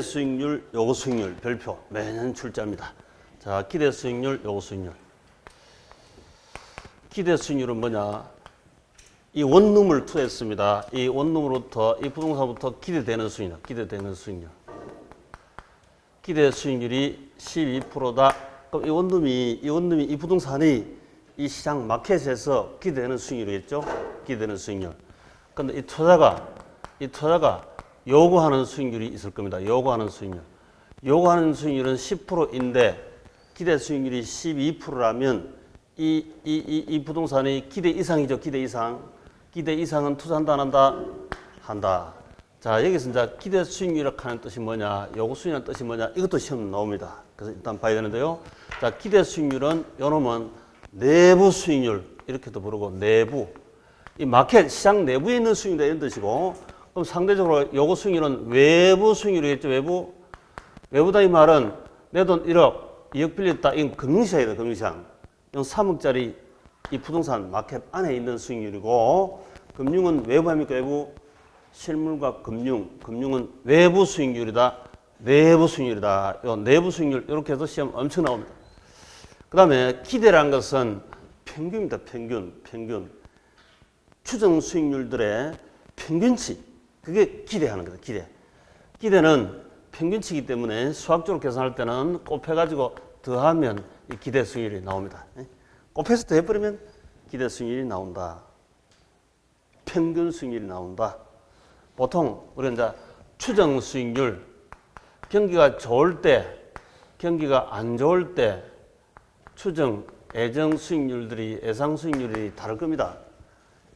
수익률, 요구 수익률 별표 매년 출제합니다. 자, 기대 수익률, 요구 수익률. 기대 수익률은 뭐냐? 이 원룸을 투자했습니다. 이 원룸으로부터 이 부동산부터 기대되는 수익률, 기대되는 수익률. 기대 수익률이 12%다. 그럼 이 원룸이 이 부동산이 이 시장 마켓에서 기대되는 수익률이겠죠? 기대되는 수익률. 그런데 이 투자가 요구하는 수익률이 있을 겁니다. 요구하는 수익률. 요구하는 수익률은 10%인데 기대 수익률이 12%라면 이 부동산이 기대 이상이죠. 기대 이상. 기대 이상은 투자한다 안 한다? 한다. 자, 여기서 이제 기대 수익률이라고 하는 뜻이 뭐냐? 요구 수익률이라는 뜻이 뭐냐? 이것도 시험 나옵니다. 그래서 일단 봐야 되는데요. 자, 기대 수익률은 요놈은 내부 수익률 이렇게도 부르고 내부. 이 마켓 시장 내부에 있는 수익률이다 이런 뜻이고, 그럼 상대적으로 요구 수익률은 외부 수익률이겠죠. 외부다 이 말은 내 돈 1억, 2억 빌렸다. 이건 금융시장이다. 금융시장. 이건 3억짜리 이 부동산 마켓 안에 있는 수익률이고, 금융은 외부 아닙니까? 외부. 실물과 금융은 외부 수익률이다. 내부 수익률이다. 요 내부 수익률 이렇게 해서 시험 엄청 나옵니다. 그 다음에 기대라는 것은 평균입니다. 평균. 추정 수익률들의 평균치. 그게 기대하는 거다. 기대는 평균치이기 때문에 수학적으로 계산할 때는 곱해가지고 더하면 이 기대 수익률이 나옵니다. 곱해서 더해버리면 기대 수익률이 나온다. 평균 수익률이 나온다. 보통 우리가 이제 추정 수익률, 경기가 좋을 때, 경기가 안 좋을 때 추정, 예정 수익률들이, 예상 수익률이 다를 겁니다.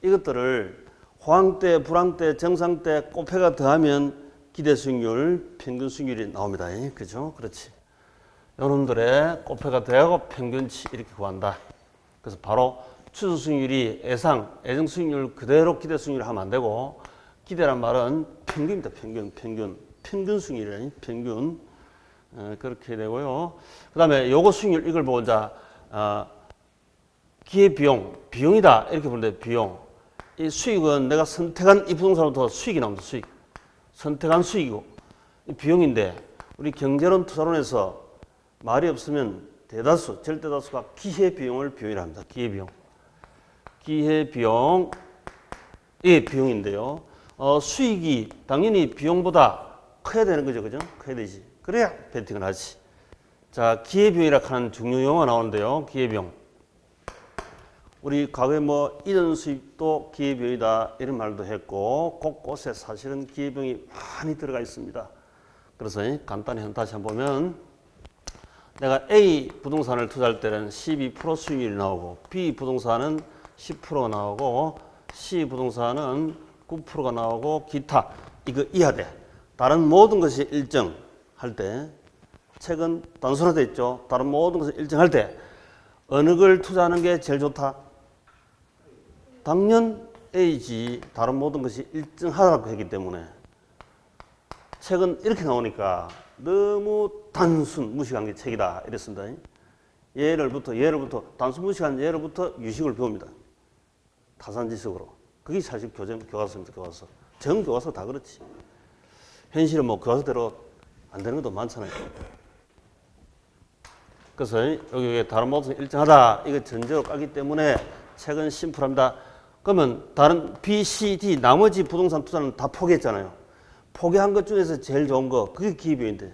이것들을 호황 때, 불황 때, 정상 때 곱해가 더하면 기대 수익률, 평균 수익률이 나옵니다. 그죠? 그렇지. 여러분들의 곱해가 더하고 평균치 이렇게 구한다. 그래서 바로 추정 수익률이 예상, 예정 수익률 그대로 기대 수익률을 하면 안 되고, 기대란 말은 평균입니다. 평균 수익률이라니, 평균. 그렇게 되고요. 그 다음에 요거 수익률 이걸 보고 이제, 기회비용, 비용이다. 이렇게 부르는데, 비용. 이 수익은 내가 선택한 이 부동산부터 수익이 나옵니다. 수익. 선택한 수익이고, 이 비용인데, 우리 경제론 투자론에서 말이 없으면 대다수, 절대다수가 기회비용을 비용이라 합니다. 기회비용. 기회비용, 이 비용인데요. 수익이 당연히 비용보다 커야 되는 거죠. 그죠? 커야 되지. 그래야 베팅을 하지. 자, 기회비용이라고 하는 중요 용어가 나오는데요. 기회비용. 우리 과거에 뭐 이전 수익도 기회비용이다 이런 말도 했고, 곳곳에 사실은 기회비용이 많이 들어가 있습니다. 그래서 간단히 다시 한번 보면, 내가 A 부동산을 투자할 때는 12% 수익률이 나오고, B 부동산은 10%가 나오고, C 부동산은 9%가 나오고, 기타. 이거 이하돼. 다른 모든 것이 일정할 때, 책은 단순화되어 있죠. 다른 모든 것이 일정할 때 어느 걸 투자하는 게 제일 좋다? 당연 A지. 다른 모든 것이 일정하다고 했기 때문에. 책은 이렇게 나오니까 너무 단순 무식한 게 책이다 이랬습니다. 예를부터 단순 무식한 예로부터 유식을 배웁니다. 타산지식으로. 그게 사실 교과서입니다. 교과서. 전 교과서 다 그렇지. 현실은 뭐 교과서대로 안 되는 것도 많잖아요. 그래서 여기 다른 모든 일정하다 이거 전제로 까기 때문에 책은 심플합니다. 그러면 다른 B, C, D 나머지 부동산 투자는 다 포기했잖아요. 포기한 것 중에서 제일 좋은 거 그게 기회비용인데,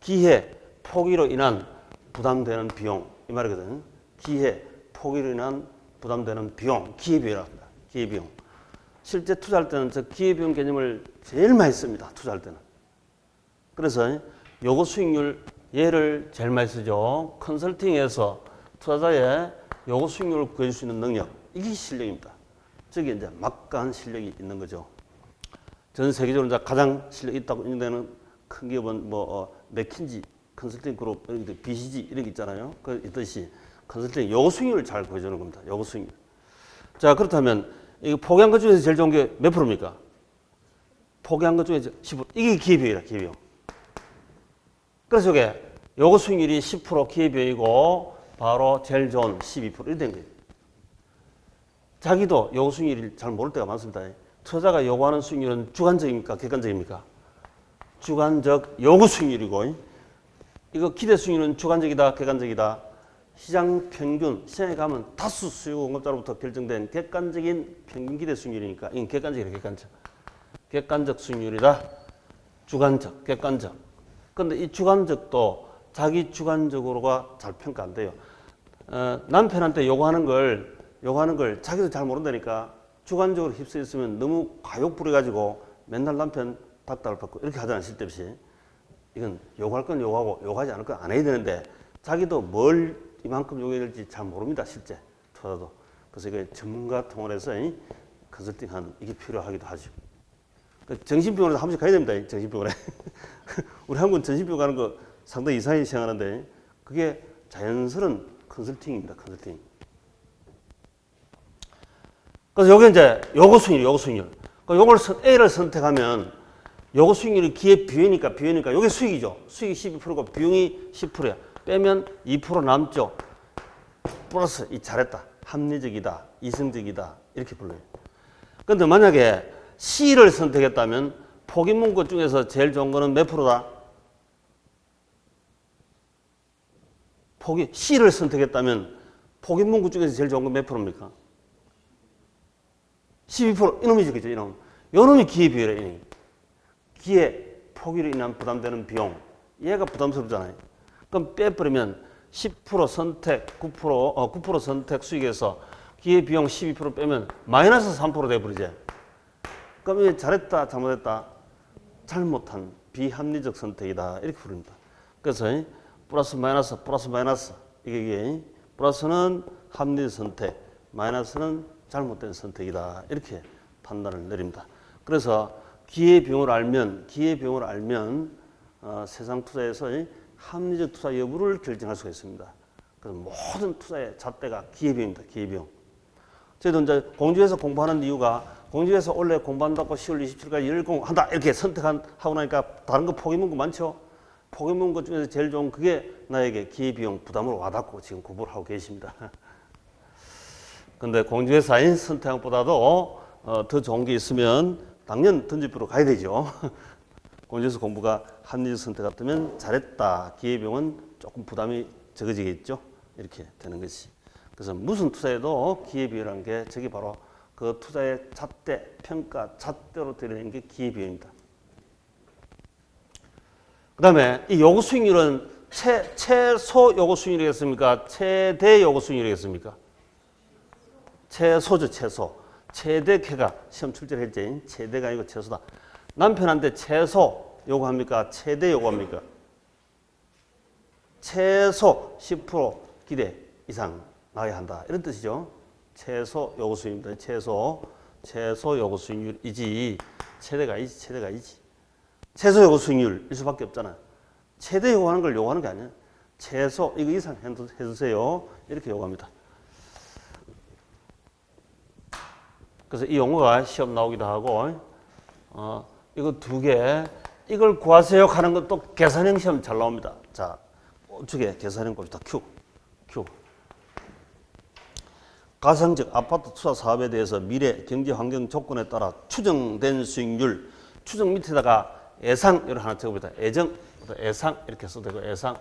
기회, 포기로 인한 부담되는 비용 이 말이거든요. 기회, 포기로 인한 부담되는 비용, 기회비용이라고 합니다. 기회비용. 실제 투자할 때는 저 기회비용 개념을 제일 많이 씁니다. 투자할 때는. 그래서 요거 수익률 얘를 제일 많이 쓰죠. 컨설팅에서 투자자의 요거 수익률을 구해줄 수 있는 능력, 이게 실력입니다. 저게 이제 막강한 실력이 있는 거죠. 전 세계적으로 이제 가장 실력이 있다고 인정되는 큰 기업은 맥킨지 컨설팅 그룹, BCG 이런 게 있잖아요. 그 있듯이 컨설팅 요거 수익률을 잘 구해주는 겁니다. 요거 수익률. 자, 그렇다면 이거 포기한 것 중에서 제일 좋은 게 몇 프로입니까? 포기한 것 중에서 10%. 이게 기회비용이라, 기회비용. 그래서 이게 요거 수익률이 10% 기회비용이고 바로 제일 좋은 12% 이렇게 된 거예요. 자기도 요거 수익률을 잘 모를 때가 많습니다. 투자자가 요구하는 수익률은 주관적입니까? 객관적입니까? 주관적 요구 수익률이고, 이거 기대 수익률은 주관적이다, 객관적이다. 시장 평균, 시장에 가면 다수 수요 공급자로부터 결정된 객관적인 평균 기대 수익률이니까 이건 객관적이다, 객관적. 객관적 수익률이다. 주관적, 객관적. 근데 이 주관적도 자기 주관적으로가 잘 평가 안 돼요. 남편한테 요구하는 걸 자기도 잘 모른다니까 주관적으로 휩쓸려 있으면 너무 과욕 부려가지고 맨날 남편 닥달을 받고 이렇게 하잖아, 쓸데없이. 이건 요구할 건 요구하고 요구하지 않을 건 안 해야 되는데 자기도 뭘 이만큼 요구해야 될지 잘 모릅니다, 실제 투자도. 그래서 이게 전문가 통해서 컨설팅한 이게 필요하기도 하죠. 정신병원에서 한 번씩 가야 됩니다, 정신병원에. 우리 한국은 정신병원 가는 거 상당히 이상하게 생각하는데 그게 자연스러운 컨설팅입니다, 컨설팅. 그래서 요게 이제 요구 수익률. 요걸 A를 선택하면 요구 수익률이 기회 비회니까 요게 수익이죠. 수익이 12%고 비용이 10%야. 빼면 2% 남죠. 플러스 이 잘했다, 합리적이다, 이성적이다 이렇게 불러요. 그런데 만약에 C를 선택했다면 포기문구 중에서 제일 좋은 거는 몇 프로다? C를 선택했다면 포기문구 중에서 제일 좋은 건 몇 프로입니까? 12%. 이놈이죠, 그죠? 이놈. 요놈이 기회비율이에요, 이놈이. 기회, 포기로 인한 부담되는 비용. 얘가 부담스럽잖아요. 그럼 빼버리면 10% 선택, 9% 선택 수익에서 기회비용 12% 빼면 마이너스 3% 돼버리지. 그럼 이게 잘했다, 잘못했다? 잘못한 비합리적 선택이다. 이렇게 부릅니다. 그래서 플러스 마이너스. 이게 플러스는 합리적 선택, 마이너스는 잘못된 선택이다. 이렇게 판단을 내립니다. 그래서 기회비용을 알면 세상 투자에서 합리적 투자 여부를 결정할 수가 있습니다. 그래서 모든 투자의 잣대가 기회비용입니다. 기회비용. 저희도 이제 공주에서 공부하는 이유가 공주에서 원래 공부한다고 10월 27일까지 열공한다 이렇게 선택하고 나니까 다른 거 포기문구 많죠. 포기문구 중에서 제일 좋은 그게 나에게 기회비용 부담으로 와닿고 지금 공부를 하고 계십니다. 근데 공주회사인 선택한 것보다도 더 좋은 게 있으면 당연 던집으로 가야 되죠. 공주에서 공부가 합리적 선택 같으면 잘했다. 기회비용은 조금 부담이 적어지겠죠. 이렇게 되는 것이. 그래서 무슨 투자에도 기회비용이라는 게 저게 바로 그 투자의 잣대, 평가, 잣대로 드리는 게 기회비용입니다. 그 다음에 이 요구 수익률은 최소 요구 수익률이겠습니까? 최대 요구 수익률이겠습니까? 최소죠, 최소. 최대 걔가 시험 출제를 했지. 최대가 아니고 최소다. 남편한테 최소 요구합니까? 최대 요구합니까? 최소 10% 기대 이상 나와야 한다. 이런 뜻이죠. 최소 요구 수익률입니다. 최소 요구 수익률이지. 최대가 아니지. 최소 요구 수익률일 수밖에 없잖아. 최대 요구하는 걸 요구하는 게 아니야. 최소 이거 이상 해주세요. 이렇게 요구합니다. 그래서 이 용어가 시험 나오기도 하고, 이거 두 개, 이걸 구하세요 하는 것도 계산형 시험 잘 나옵니다. 자, 우측에 계산형 봅시다. Q. 가상적 아파트 투자 사업에 대해서 미래 경제 환경 조건에 따라 추정된 수익률, 추정 밑에다가 예상을 하나 적어봅니다. 예상 이렇게 써도 되고, 예상.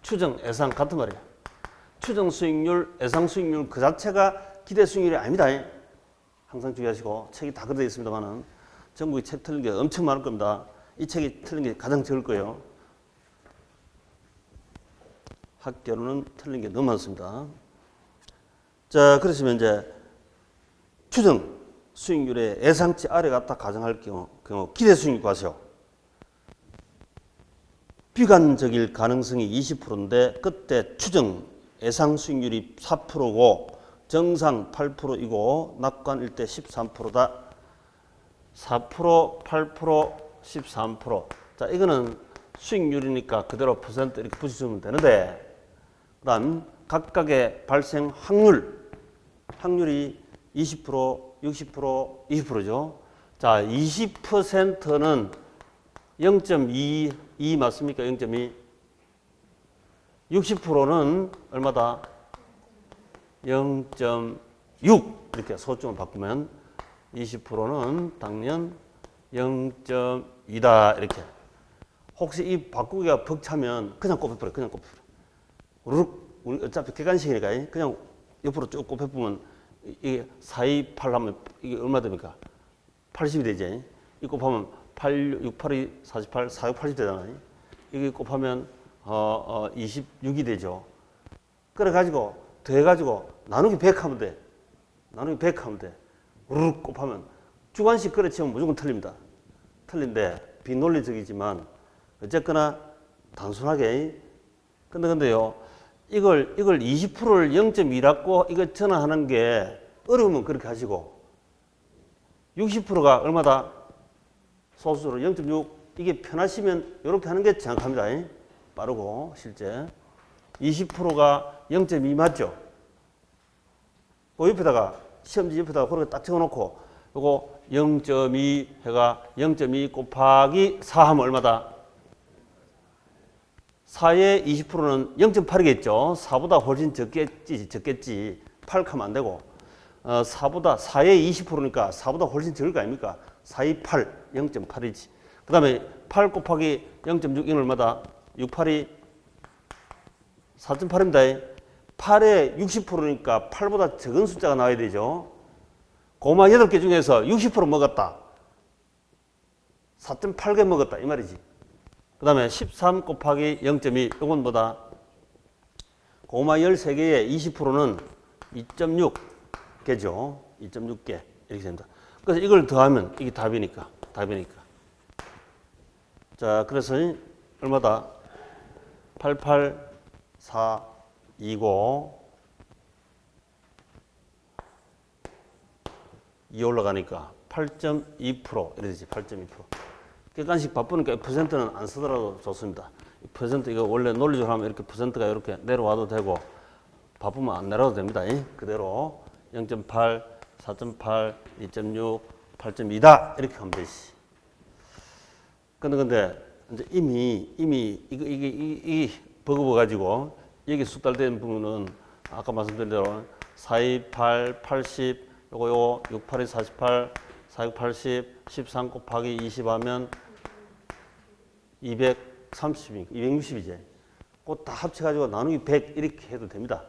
추정, 예상 같은 말이에요. 추정 수익률, 예상 수익률 그 자체가 기대 수익률이 아닙니다. 항상 주의하시고, 책이 다 그려져 있습니다만은 전국에 책 틀린 게 엄청 많을 겁니다. 이 책이 틀린 게 가장 적을 거예요. 학교로는 틀린 게 너무 많습니다. 자, 그러시면 이제 추정 수익률의 예상치 아래 같다 가정할 경우 기대 수익률 구하세요. 비관적일 가능성이 20%인데 그때 추정 예상 수익률이 4%고 정상 8%이고 낙관일 때 13%다. 4%, 8%, 13%. 자, 이거는 수익률이니까 그대로 퍼센트 이렇게 붙여주면 되는데, 그 다음 각각의 발생 확률이 20%, 60%, 20%죠. 자, 20%는 0.2 맞습니까? 0.2. 60%는 얼마다? 0.6 이렇게 소중을 바꾸면 20%는 당연 0.2다 이렇게 혹시 이 바꾸기가 벅차면 그냥 곱해버려. 그냥 곱해버려. 우르륵, 우리 어차피 객관식이니까 그냥 옆으로 쭉 곱해보면 이게 4, 2, 8 하면 이게 얼마 됩니까? 80이 되지. 이 곱하면 8, 6, 8, 2, 48, 4, 6, 80 되잖아요. 이게 곱하면 26이 되죠. 그래가지고 더해가지고 나누기 100 하면 돼. 나누기 100 하면 돼. 우르륵 곱하면 주관식 그래 치면 무조건 틀립니다. 틀린데 비논리적이지만 어쨌거나 단순하게 근데요 이걸 20%를 0.2라고 이거 전환하는 게 어려우면 그렇게 하시고 60%가 얼마다? 소수로 0.6 이게 편하시면 이렇게 하는 게 정확합니다. 빠르고 실제 20%가 0.2 맞죠? 그 옆에다가 시험지 옆에다가 그렇게 딱 적어놓고 요거 0.2 해가 0.2 곱하기 4 하면 얼마다? 4의 20%는 0.8이겠죠. 4보다 훨씬 적겠지. 8 하면 안 되고 4의 20%니까 4보다 훨씬 적을 거 아닙니까? 4, 2, 8, 0.8이지. 그 다음에 8 곱하기 0.6 이는 얼마다? 6, 8이 4.8입니다. 8의 60%니까 8보다 적은 숫자가 나와야 되죠. 고마 8개 중에서 60% 먹었다. 4.8개 먹었다. 이 말이지. 그 다음에 13 곱하기 0.2 이건 뭐다? 고마 13개의 20%는 2.6개죠. 2.6개 이렇게 됩니다. 그래서 이걸 더하면 이게 답이니까. 자, 그래서 얼마다? 88429 2 올라가니까 8.2% 이렇게 되지. 8.2%. 객관식 바쁘니까 퍼센트는 안 쓰더라도 좋습니다. 퍼센트 이거 원래 논리적으로 하면 이렇게 퍼센트가 이렇게 내려와도 되고 바쁘면 안 내려도 됩니다. 그대로 0.8, 4.8, 2.6, 8.2다 이렇게 하면 되지. 근데 이제 이미 이게 버거워 가지고 여기 숙달된 부분은 아까 말씀드린 대로 4, 2, 8, 80 요거 6, 8, 2, 48, 4, 6, 80, 13 곱하기 20 하면 230, 260이지. 그거 다 합쳐가지고 나누기 100 이렇게 해도 됩니다.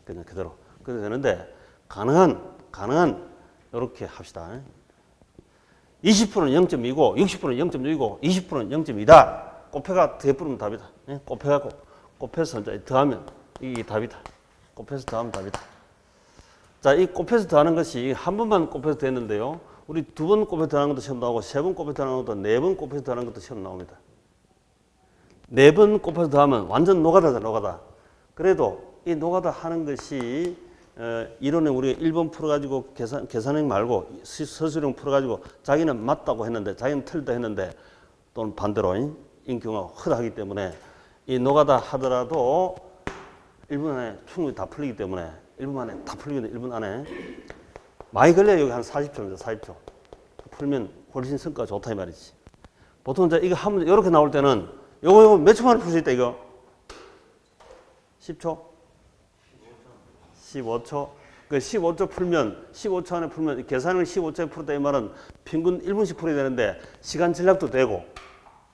그냥 그대로. 그래도 되는데, 가능한, 이렇게 합시다. 20%는 0.2고, 60%는 0.6이고, 20%는 0.2다. 곱해가 더해부르면 답이다. 곱해가고, 곱해서 이제 더하면 이게 답이다. 곱해서 더하면 답이다. 자, 이 곱해서 더하는 것이 한 번만 곱해서 됐는데요. 우리 2번 곱해서 더하는 것도 시험 나오고, 3번 곱해서 더하는 것도, 4번 곱해서 더하는 것도 시험 나옵니다. 4번 곱해서 더하면 완전 노가다다, 노가다. 그래도 이 노가다 하는 것이 이론에 우리가 1번 풀어가지고 계산형 말고 서술형 풀어가지고 자기는 맞다고 했는데 자기는 틀리다 했는데 또는 반대로 인 경우가 허다하기 때문에 이 노가다 하더라도 1분 안에 충분히 다 풀리기 때문에 1분 안에 다 풀리거든요. 1분 안에 많이 걸려야 여기 한 40초입니다. 40초 풀면 훨씬 성과가 좋다 이 말이지. 보통 이제 이거 하면 이렇게 나올 때는 요거 몇 초 만에 풀 수 있다 이거? 10초? 15초? 그 15초 풀면 15초 안에 풀면 계산을 15초에 풀었다 이 말은 평균 1분씩 풀어야 되는데 시간 전략도 되고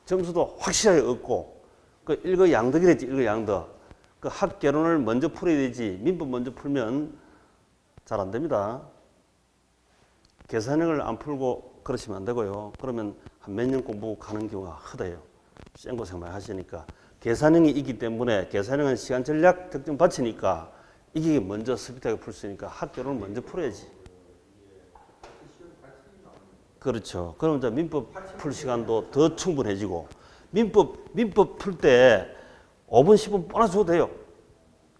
점수도 확실하게 얻고 그 일거양득이랬지. 일거양득. 그 합계론을 먼저 풀어야 되지 민법 먼저 풀면 잘 안 됩니다. 계산형을 안 풀고 그러시면 안 되고요. 그러면 한 몇 년 공부 가는 경우가 허다해요. 생고생 많이 하시니까. 계산형이 있기 때문에 계산형은 시간 전략 특정 받치니까 이게 먼저 스피드하게 풀 수 있으니까 합계론을 먼저 풀어야지. 그렇죠. 그럼 이제 민법 풀 시간도 더 충분해지고 민법 풀 때 5분, 10분 뻔히 줘도 돼요.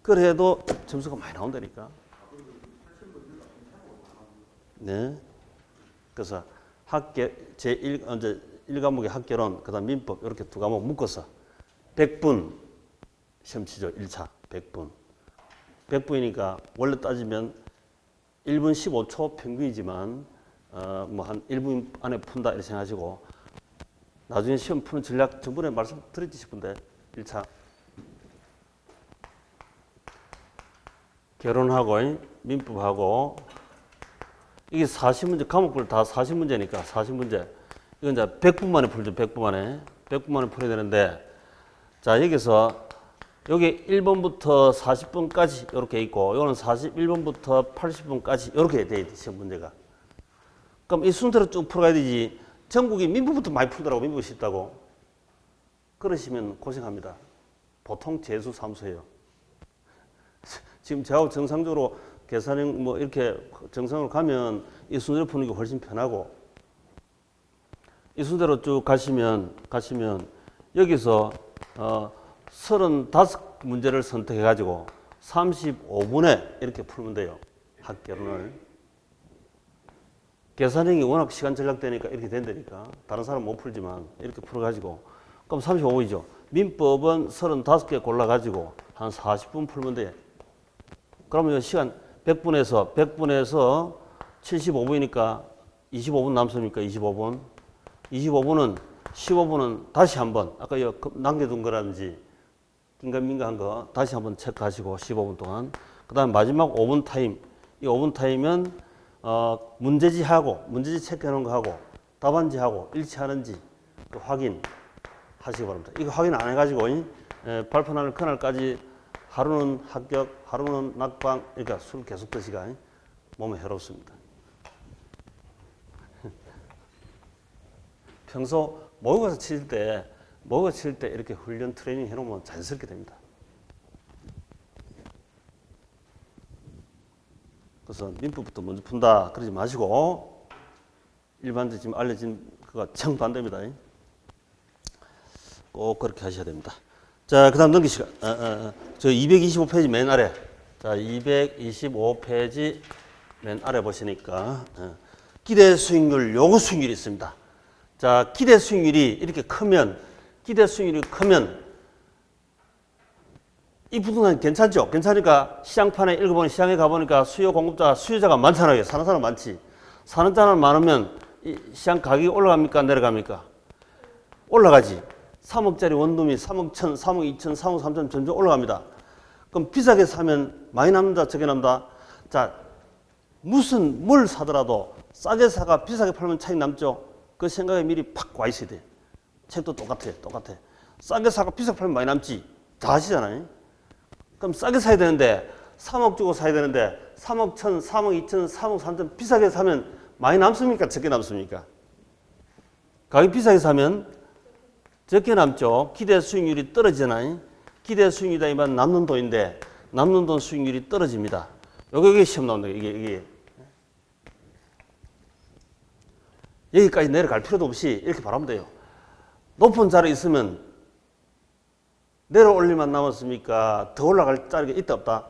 그래도 점수가 많이 나온다니까. 네. 그래서 제1과목의 학계론, 그 다음 민법, 이렇게 두 과목 묶어서 100분 시험 치죠. 1차 100분. 100분이니까 원래 따지면 1분 15초 평균이지만, 뭐 한 1분 안에 푼다 이렇게 생각하시고, 나중에 시험 푸는 전략 전번에 말씀드렸지 싶은데, 1차. 결혼하고, 민법하고, 이게 40문제, 과목별 다 40문제니까 40문제. 이건 이제 100분 만에 풀죠. 100분 만에. 100분 만에 풀어야 되는데, 자, 여기서 여기 1번부터 40번까지 이렇게 있고, 이거는 41번부터 80번까지 이렇게 돼야 돼, 시험 문제가. 그럼 이 순서로 쭉 풀어가야 되지. 전국이 민부부터 많이 풀더라고, 민부 쉽다고. 그러시면 고생합니다. 보통 재수 삼수예요. 지금 저하고 정상적으로 계산형 뭐 이렇게 정상으로 가면 이 순서로 푸는 게 훨씬 편하고, 이 순서로 쭉 가시면 여기서 35문제를 선택해 가지고 35분에 이렇게 풀면 돼요. 학개론을. 계산형이 워낙 시간 절약되니까 이렇게 된다니까. 다른 사람 못 풀지만 이렇게 풀어 가지고 그럼 35분이죠. 민법은 35개 골라 가지고 한 40분 풀면 돼. 그러면 시간 100분에서 75분이니까 25분 남습니까? 25분. 25분은 15분은 다시 한번 아까 남겨둔 거라든지 긴가민가한 거 다시 한번 체크하시고 15분 동안. 그다음 마지막 5분 타임. 이 5분 타임은 문제지 체크해 놓은 거 하고 답안지하고 일치하는지 그 확인하시기 바랍니다. 이거 확인 안 해가지고 발표 날 그날까지 하루는 합격, 하루는 낙방, 그러니까 술 계속 드시가 몸에 해롭습니다. 평소 모의고사 칠 때 이렇게 훈련 트레이닝 해놓으면 자연스럽게 됩니다. 그래서 민법부터 먼저 푼다 그러지 마시고 일반적으로 지금 알려진 그거 정반대입니다. 꼭 그렇게 하셔야 됩니다. 자, 그 다음 넘기시가. 저 225페이지 맨 아래. 자, 225페이지 맨 아래 보시니까 기대 수익률, 요구 수익률이 있습니다. 자, 기대 수익률이 이렇게 크면 이 부동산 괜찮죠? 괜찮으니까 시장판에 읽어보니 시장에 가보니까 수요자가 많잖아요. 사는 사람 많지. 사는 사람 많으면 이 시장 가격이 올라갑니까? 내려갑니까? 올라가지. 3억짜리 원룸이 3억 1천, 3억 2천, 3억 3천 점점 올라갑니다. 그럼 비싸게 사면 많이 남는다, 적게 남는다? 자, 뭘 사더라도 싸게 사가 비싸게 팔면 차이 남죠? 그 생각에 미리 팍 와 있어야 돼. 책도 똑같아. 싸게 사가 비싸게 팔면 많이 남지. 다 아시잖아요. 그럼 싸게 사야 되는데 3억 주고 사야 되는데 3억 1천, 3억 2천, 3억 3천 비싸게 사면 많이 남습니까? 적게 남습니까? 가격 비싸게 사면 적게 남죠. 기대 수익률이 떨어지잖아요. 기대 수익률이다 이만 남는 돈인데 남는 돈 수익률이 떨어집니다. 이게 시험 나온다. 이게. 여기까지 내려갈 필요도 없이 이렇게 바라면 돼요. 높은 자리에 있으면 내려올리만 남았습니까? 더 올라갈 자리가 있다 없다?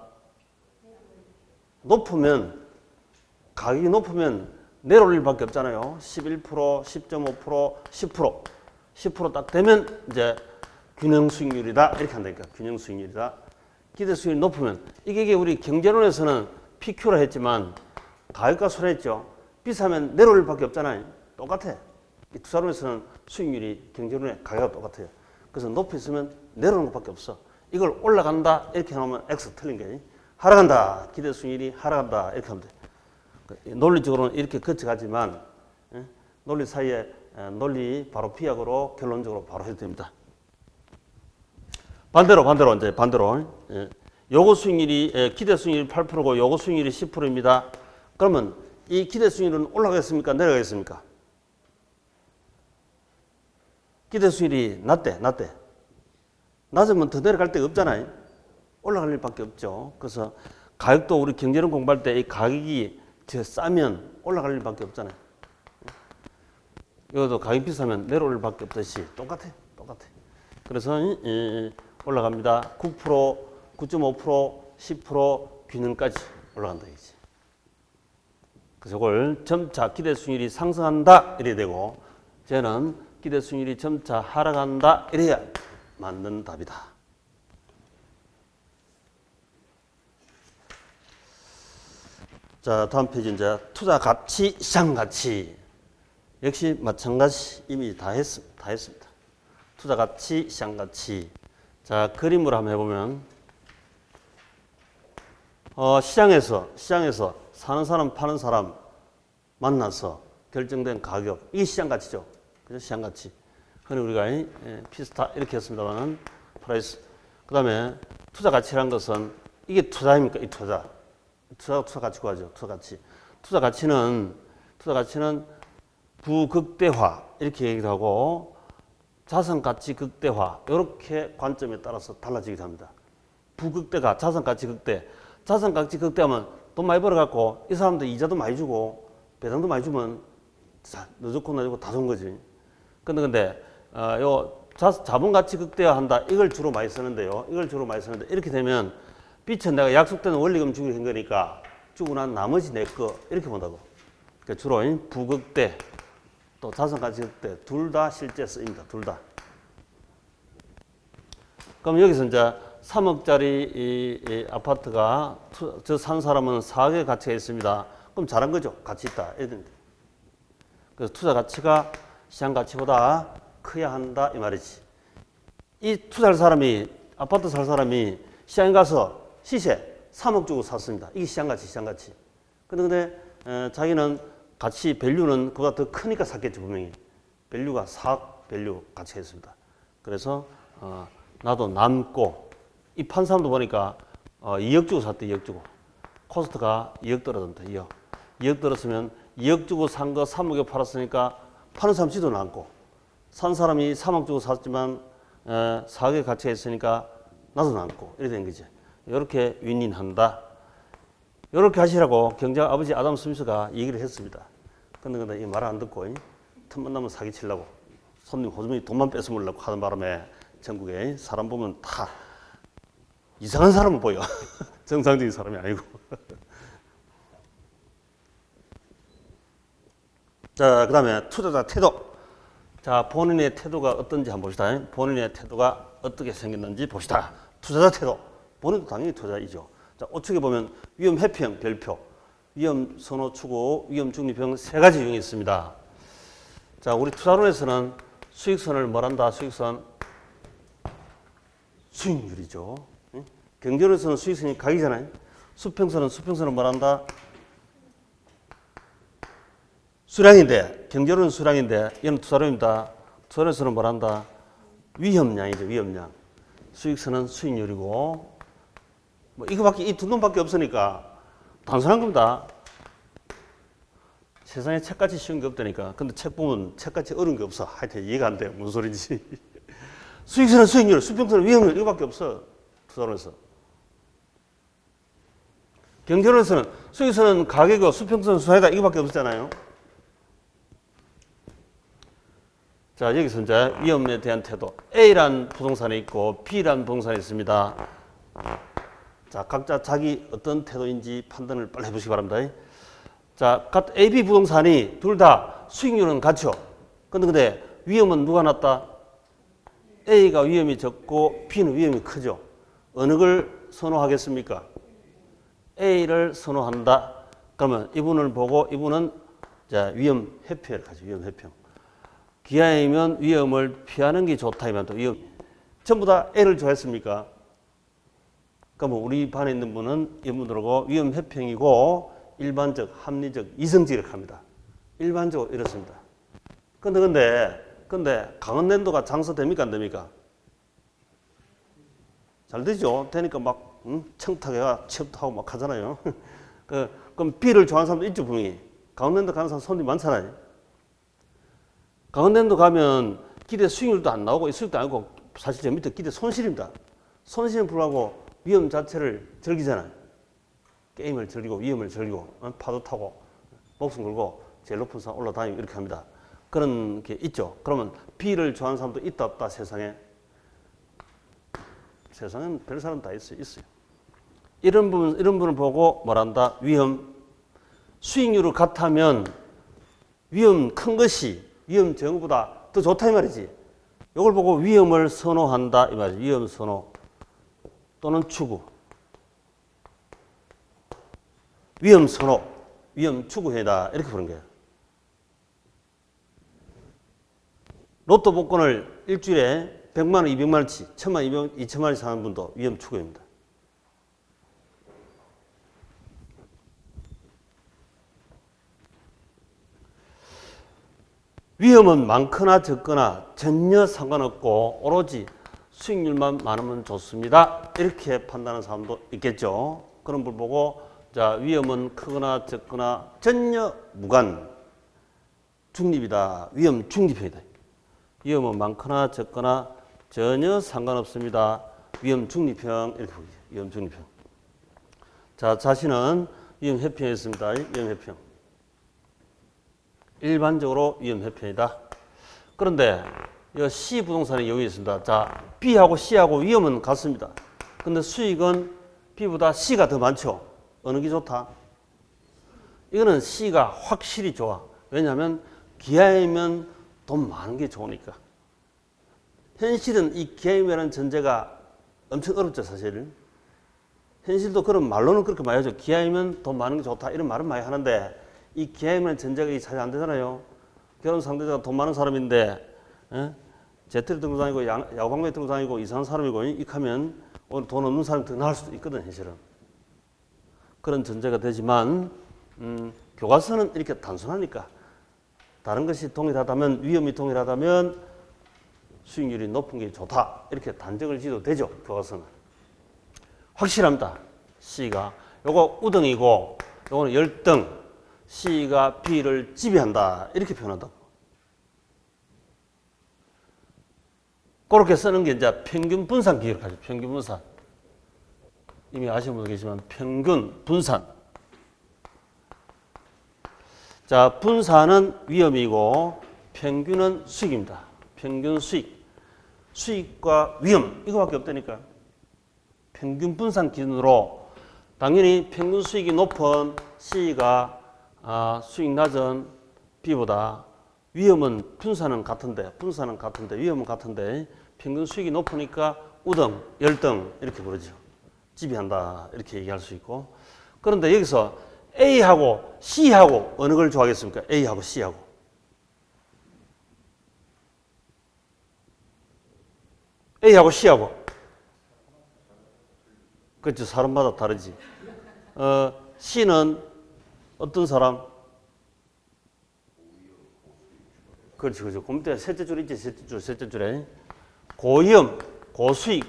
가격이 높으면 내려올릴 밖에 없잖아요. 11%, 10.5%, 10%. 10% 딱 되면 이제 균형 수익률이다. 이렇게 한다니까. 균형 수익률이다. 기대 수익률이 높으면 이게 우리 경제론에서는 PQ라 했지만 가격과 손했죠. 비싸면 내려올 밖에 없잖아요. 똑같아. 이 투자론에서는 수익률이 경제론의 가격과 똑같아요. 그래서 높이 있으면 내려오는 것밖에 없어. 이걸 올라간다 이렇게 해놓으면 X 틀린 거예요. 하락한다. 기대 수익률이 하락한다. 이렇게 하면 돼. 논리적으로는 이렇게 거쳐가지만 논리 사이에 논리 바로 비약으로 결론적으로 바로 해도 됩니다. 반대로. 요구 수익률이 기대 수익률이 8%고 요구 수익률이 10%입니다. 그러면 이 기대 수익률은 올라가겠습니까? 내려가겠습니까? 기대 수익률이 낮대. 낮으면 더 내려갈 데가 없잖아요. 올라갈 일밖에 없죠. 그래서 가격도 우리 경제론 공부할 때 이 가격이 더 싸면 올라갈 일밖에 없잖아요. 이것도 가격 비싸면 내려올 일밖에 없듯이 똑같아. 그래서 올라갑니다. 9%, 9.5%, 10% 균형까지 올라간다 이지. 그래서 이걸 점차 기대 수익률이 상승한다 이래야 되고, 쟤는 기대 수익률이 점차 하락한다 이래야 맞는 답이다. 자, 다음 페이지 이제 투자 가치, 시장 가치. 역시 마찬가지 이미 다 했습니다. 투자 가치, 시장 가치. 자, 그림으로 한번 해보면 시장에서 사는 사람, 파는 사람 만나서 결정된 가격, 이게 시장 가치죠. 그죠? 시장 가치. 흔히 우리가 피스타 이렇게 했습니다만은 프라이스. 그 다음에 투자 가치란 것은 이게 투자입니까? 이 투자. 투자 가치 구하죠. 투자 가치. 투자 가치는 부극대화 이렇게 얘기를 하고 자산 가치 극대화 이렇게 관점에 따라서 달라지기도 합니다. 부극대가 자산 가치 극대. 자산 가치 극대하면 돈 많이 벌어갖고 이 사람들 이자도 많이 주고 배당도 많이 주면 늦었고 낮았고 다 좋은 거지. 근데 요 자본 가치 극대화한다. 이걸 주로 많이 쓰는데요. 이렇게 되면 빚은 내가 약속되는 원리금 주기로 한 거니까 주고 난 나머지 내 거 이렇게 본다고. 그러니까 주로 부극대 또 자산 가치 극대 둘 다 실제 쓰입니다. 둘 다. 그럼 여기서 이제 3억짜리 이 아파트가 저 산 사람은 4억의 가치가 있습니다. 그럼 잘한 거죠. 가치 있다. 이랬는데. 그래서 투자 가치가 시장 가치보다 커야 한다 이 말이지. 이 투자할 사람이 아파트 살 사람이 시장에 가서 시세 3억 주고 샀습니다. 이게 시장 가치. 근데 자기는 가치 밸류는 그보다 더 크니까 샀겠죠 분명히. 밸류가 4억 밸류 가치가 있습니다. 그래서 나도 남고 이 판 사람도 보니까 2억 주고 샀대. 2억 주고 코스트가 2억 떨어진다. 2억 떨어지면 2억 주고 산 거 3억에 팔았으니까 파는 사람 지도 남고 산 사람이 3억 주고 샀지만 4억의 가치가 있으니까 나도 남고 이렇게 된 거지. 이렇게 윈윈한다. 이렇게 하시라고 경제학 아버지 아담 스미스가 얘기를 했습니다. 근데 이 말 안 듣고 틈만 나면 사기치려고 손님 호주머니 돈만 뺏어먹으려고 하는 바람에 전국에 사람 보면 다 이상한 사람을 보여. 정상적인 사람이 아니고. 자, 그 다음에 투자자 태도. 자, 본인의 태도가 어떤지 한번 봅시다. 본인의 태도가 어떻게 생겼는지 봅시다. 투자자 태도. 본인도 당연히 투자이죠. 자, 우측에 보면 위험 회피형 별표. 위험 선호 추구, 위험 중립형 세 가지 유형이 있습니다. 자, 우리 투자론에서는 수익선을 뭐란다? 수익선. 수익률이죠. 경제론에서는 수익선이 각이잖아요. 수평선은 뭐란다? 수량인데, 경제론은 수량인데, 얘는 투자론입니다. 투자론에서는 뭐란다? 위험량이죠, 위험량. 수익선은 수익률이고, 뭐 이거밖에, 이 두 놈밖에 없으니까 단순한 겁니다. 세상에 책같이 쉬운 게 없다니까. 근데 책 보면 책같이 어려운 게 없어. 하여튼 이해가 안 돼요. 무슨 소리인지. 수익선은 수익률, 수평선은 위험률, 이거밖에 없어. 투자론에서. 경제론에서는 수익선은 가격이고 수평선은 수익이다. 이거밖에 없었잖아요. 자, 여기서 이제 위험에 대한 태도. A란 부동산이 있고 B란 부동산이 있습니다. 자, 각자 자기 어떤 태도인지 판단을 빨리 해보시기 바랍니다. 자, A, B 부동산이 둘 다 수익률은 같죠. 근데 위험은 누가 낮다? A가 위험이 적고 B는 위험이 크죠. 어느 걸 선호하겠습니까? A를 선호한다. 그러면 이분을 보고 이분은 자, 위험 회피를 가죠. 위험 회피형. 기아이면 위험을 피하는 게 좋다. 이면 또 위험. 전부 다 A를 좋아했습니까? 그러면 우리 반에 있는 분은 이분들하고 위험 회피형이고 일반적, 합리적, 이성질을 합니다. 일반적으로 이렇습니다. 근데 강원랜드가 장사됩니까? 안 됩니까? 잘 되죠. 되니까 막 청탁해가 취업도 하고 막 하잖아요. 그럼 B를 좋아하는 사람도 있죠, 분명히. 강원랜드 가는 사람 손님이 많잖아요. 강원랜드 가면 기대 수익률도 안 나오고 수익도 아니고 사실 저 밑에 기대 손실입니다. 손실은 불구하고 위험 자체를 즐기잖아요. 게임을 즐기고 위험을 즐기고 파도 타고 목숨 걸고 제일 높은 산 올라다니고 이렇게 합니다. 그런 게 있죠. 그러면 B를 좋아하는 사람도 있다 없다 세상에? 세상엔 별 사람 다 있어요. 이런 분을 보고 뭐란다? 위험. 수익률을 같으면 위험 큰 것이 위험 적은 것보다 더 좋다 이 말이지. 이걸 보고 위험을 선호한다 이 말이지. 위험 선호 또는 추구. 위험 선호, 위험 추구해다 이렇게 부르는 거예요. 로또 복권을 일주일에 100만 원, 200만 원치, 1000만 원, 2천만 원치 사는 분도 위험 추구입니다. 위험은 많거나 적거나 전혀 상관없고 오로지 수익률만 많으면 좋습니다. 이렇게 판단하는 사람도 있겠죠. 그런 걸 보고 자, 위험은 크거나 적거나 전혀 무관, 중립이다. 위험 중립형이다. 위험은 많거나 적거나 전혀 상관없습니다. 위험 중립형 이렇게 보죠. 위험 중립형. 자, 자신은 위험 회평에 있습니다. 위험 회평. 일반적으로 위험 회평이다. 그런데 이 C 부동산의 여기 있습니다. 자, B하고 C하고 위험은 같습니다. 근데 수익은 B보다 C가 더 많죠. 어느 게 좋다? 이거는 C가 확실히 좋아. 왜냐하면 기하이면 돈 많은 게 좋으니까. 현실은 이 기하임이라는 전제가 엄청 어렵죠, 사실. 현실도 그런 말로는 그렇게 많이 하죠. 기하이면 돈 많은 게 좋다. 이런 말은 많이 하는데 이 기하임이라는 전제가 잘 안 되잖아요. 결혼 상대자가 돈 많은 사람인데 제트를 들고 다니고 야구방망이 들고 다니고 이상한 사람이고 이렇게하면 오늘 돈 없는 사람이 더 나을 수도 있거든, 현실은. 그런 전제가 되지만 교과서는 이렇게 단순하니까 다른 것이 동일하다면 위험이 동일하다면 수익률이 높은 게 좋다. 이렇게 단정을 지어도 되죠. 교과서는. 확실합니다. C가. 요거 우등이고 요거는 열등. C가 B를 지배한다. 이렇게 표현한다고. 그렇게 쓰는 게 이제 평균 분산 기계를 가지고 평균 분산. 이미 아시는 분도 계시지만 평균 분산. 자, 분산은 위험이고 평균은 수익입니다. 평균 수익. 수익과 위험 이거밖에 없다니까. 평균 분산 기준으로 당연히 평균 수익이 높은 C가 수익 낮은 B보다 위험은 분산은 같은데 위험은 같은데 평균 수익이 높으니까 우등, 열등 이렇게 부르죠. 지배한다 이렇게 얘기할 수 있고. 그런데 여기서 A하고 C하고 어느 걸 좋아하겠습니까? A하고 C하고. A하고 C하고. 그렇죠. 사람마다 다르지. C는 어떤 사람? 그렇죠. 그렇죠. 컴퓨터에 셋째 줄 있지. 셋째 줄에. 고위험, 고수익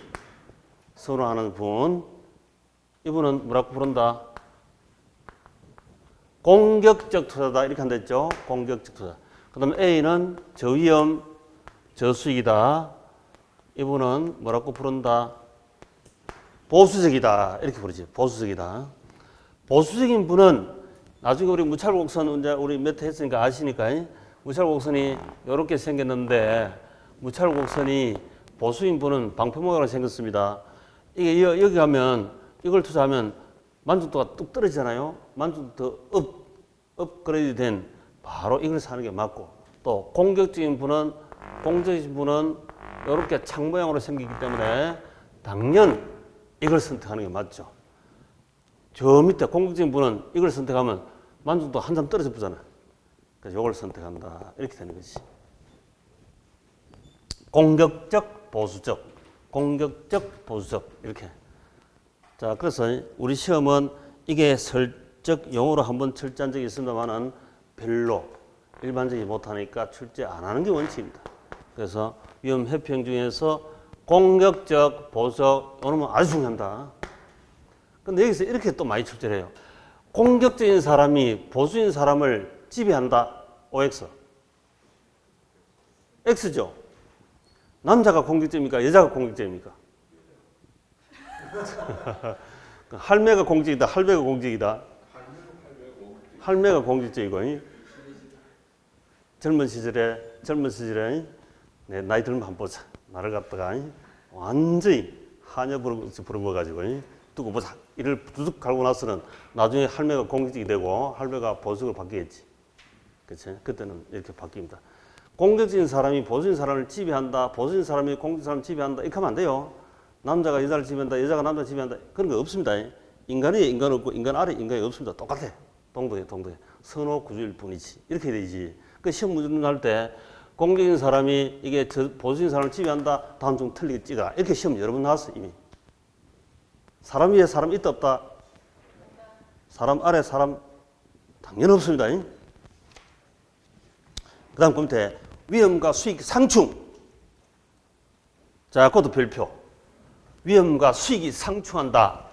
선호하는 분. 이분은 뭐라고 부른다? 공격적 투자다. 이렇게 한다 했죠. 공격적 투자. 그 다음에 A는 저위험, 저수익이다. 이분은 뭐라고 부른다? 보수적이다. 이렇게 부르지. 보수적이다. 보수적인 분은 나중에 우리 무찰곡선 이제 우리 몇 회 했으니까 아시니까 무찰곡선이 이렇게 생겼는데 무찰곡선이 보수인 분은 방패 모양으로 생겼습니다. 이게 여기 가면 이걸 투자하면 만족도가 뚝 떨어지잖아요. 만족도 업그레이드 된 바로 이걸 사는 게 맞고 또 공격적인 분은 이렇게 창 모양으로 생기기 때문에 당연 이걸 선택하는 게 맞죠. 저 밑에 공격적인 분은 이걸 선택하면 만족도 한참 떨어져 보잖아요. 그래서 이걸 선택한다. 이렇게 되는 거지. 공격적, 보수적. 공격적, 보수적. 이렇게. 자, 그래서 우리 시험은 이게 설적 용어로 한번 출제한 적이 있습니다만은 별로 일반적이지 못하니까 출제 안 하는 게 원칙입니다. 그래서 위험 회평 중에서 공격적, 보수적, 이거는 아주 중요합니다. 근데 여기서 이렇게 또 많이 출제를 해요. 공격적인 사람이 보수인 사람을 지배한다. OX. X죠. 남자가 공격적입니까? 여자가 공격적입니까? 할매가 공격이다. 할배가 공격이다. 할매가 공격적이고 젊은 시절에 내 나이 들면 한번 보자. 나를 갖다가 완전히 한여 부르먹어가지고 두고 보자. 이를 두둑 갈고 나서는 나중에 할매가 공격적이 되고 할배가 보수적으로 바뀌겠지. 그렇죠? 그때는 이렇게 바뀝니다. 공격적인 사람이 보수적인 사람을 지배한다. 보수적인 사람이 공격적인 사람을 지배한다. 이렇게 하면 안 돼요. 남자가 여자를 지배한다. 여자가 남자를 지배한다. 그런 거 없습니다. 인간 위에 인간 없고 인간 아래 인간이 없습니다. 똑같아. 동등해. 선호 구조일 뿐이지. 이렇게 되지. 그 시험 문제 날 때 공격적인 사람이 이게 보수적인 사람을 지배한다. 다음 중 틀리게 찍어라. 이렇게 시험 여러 번 나왔어 이미. 사람 위에 사람 있다 없다? 사람 아래 사람 당연히 없습니다. 그 다음 컴퓨터에 위험과 수익 상충. 자, 그것도 별표. 위험과 수익이 상충한다.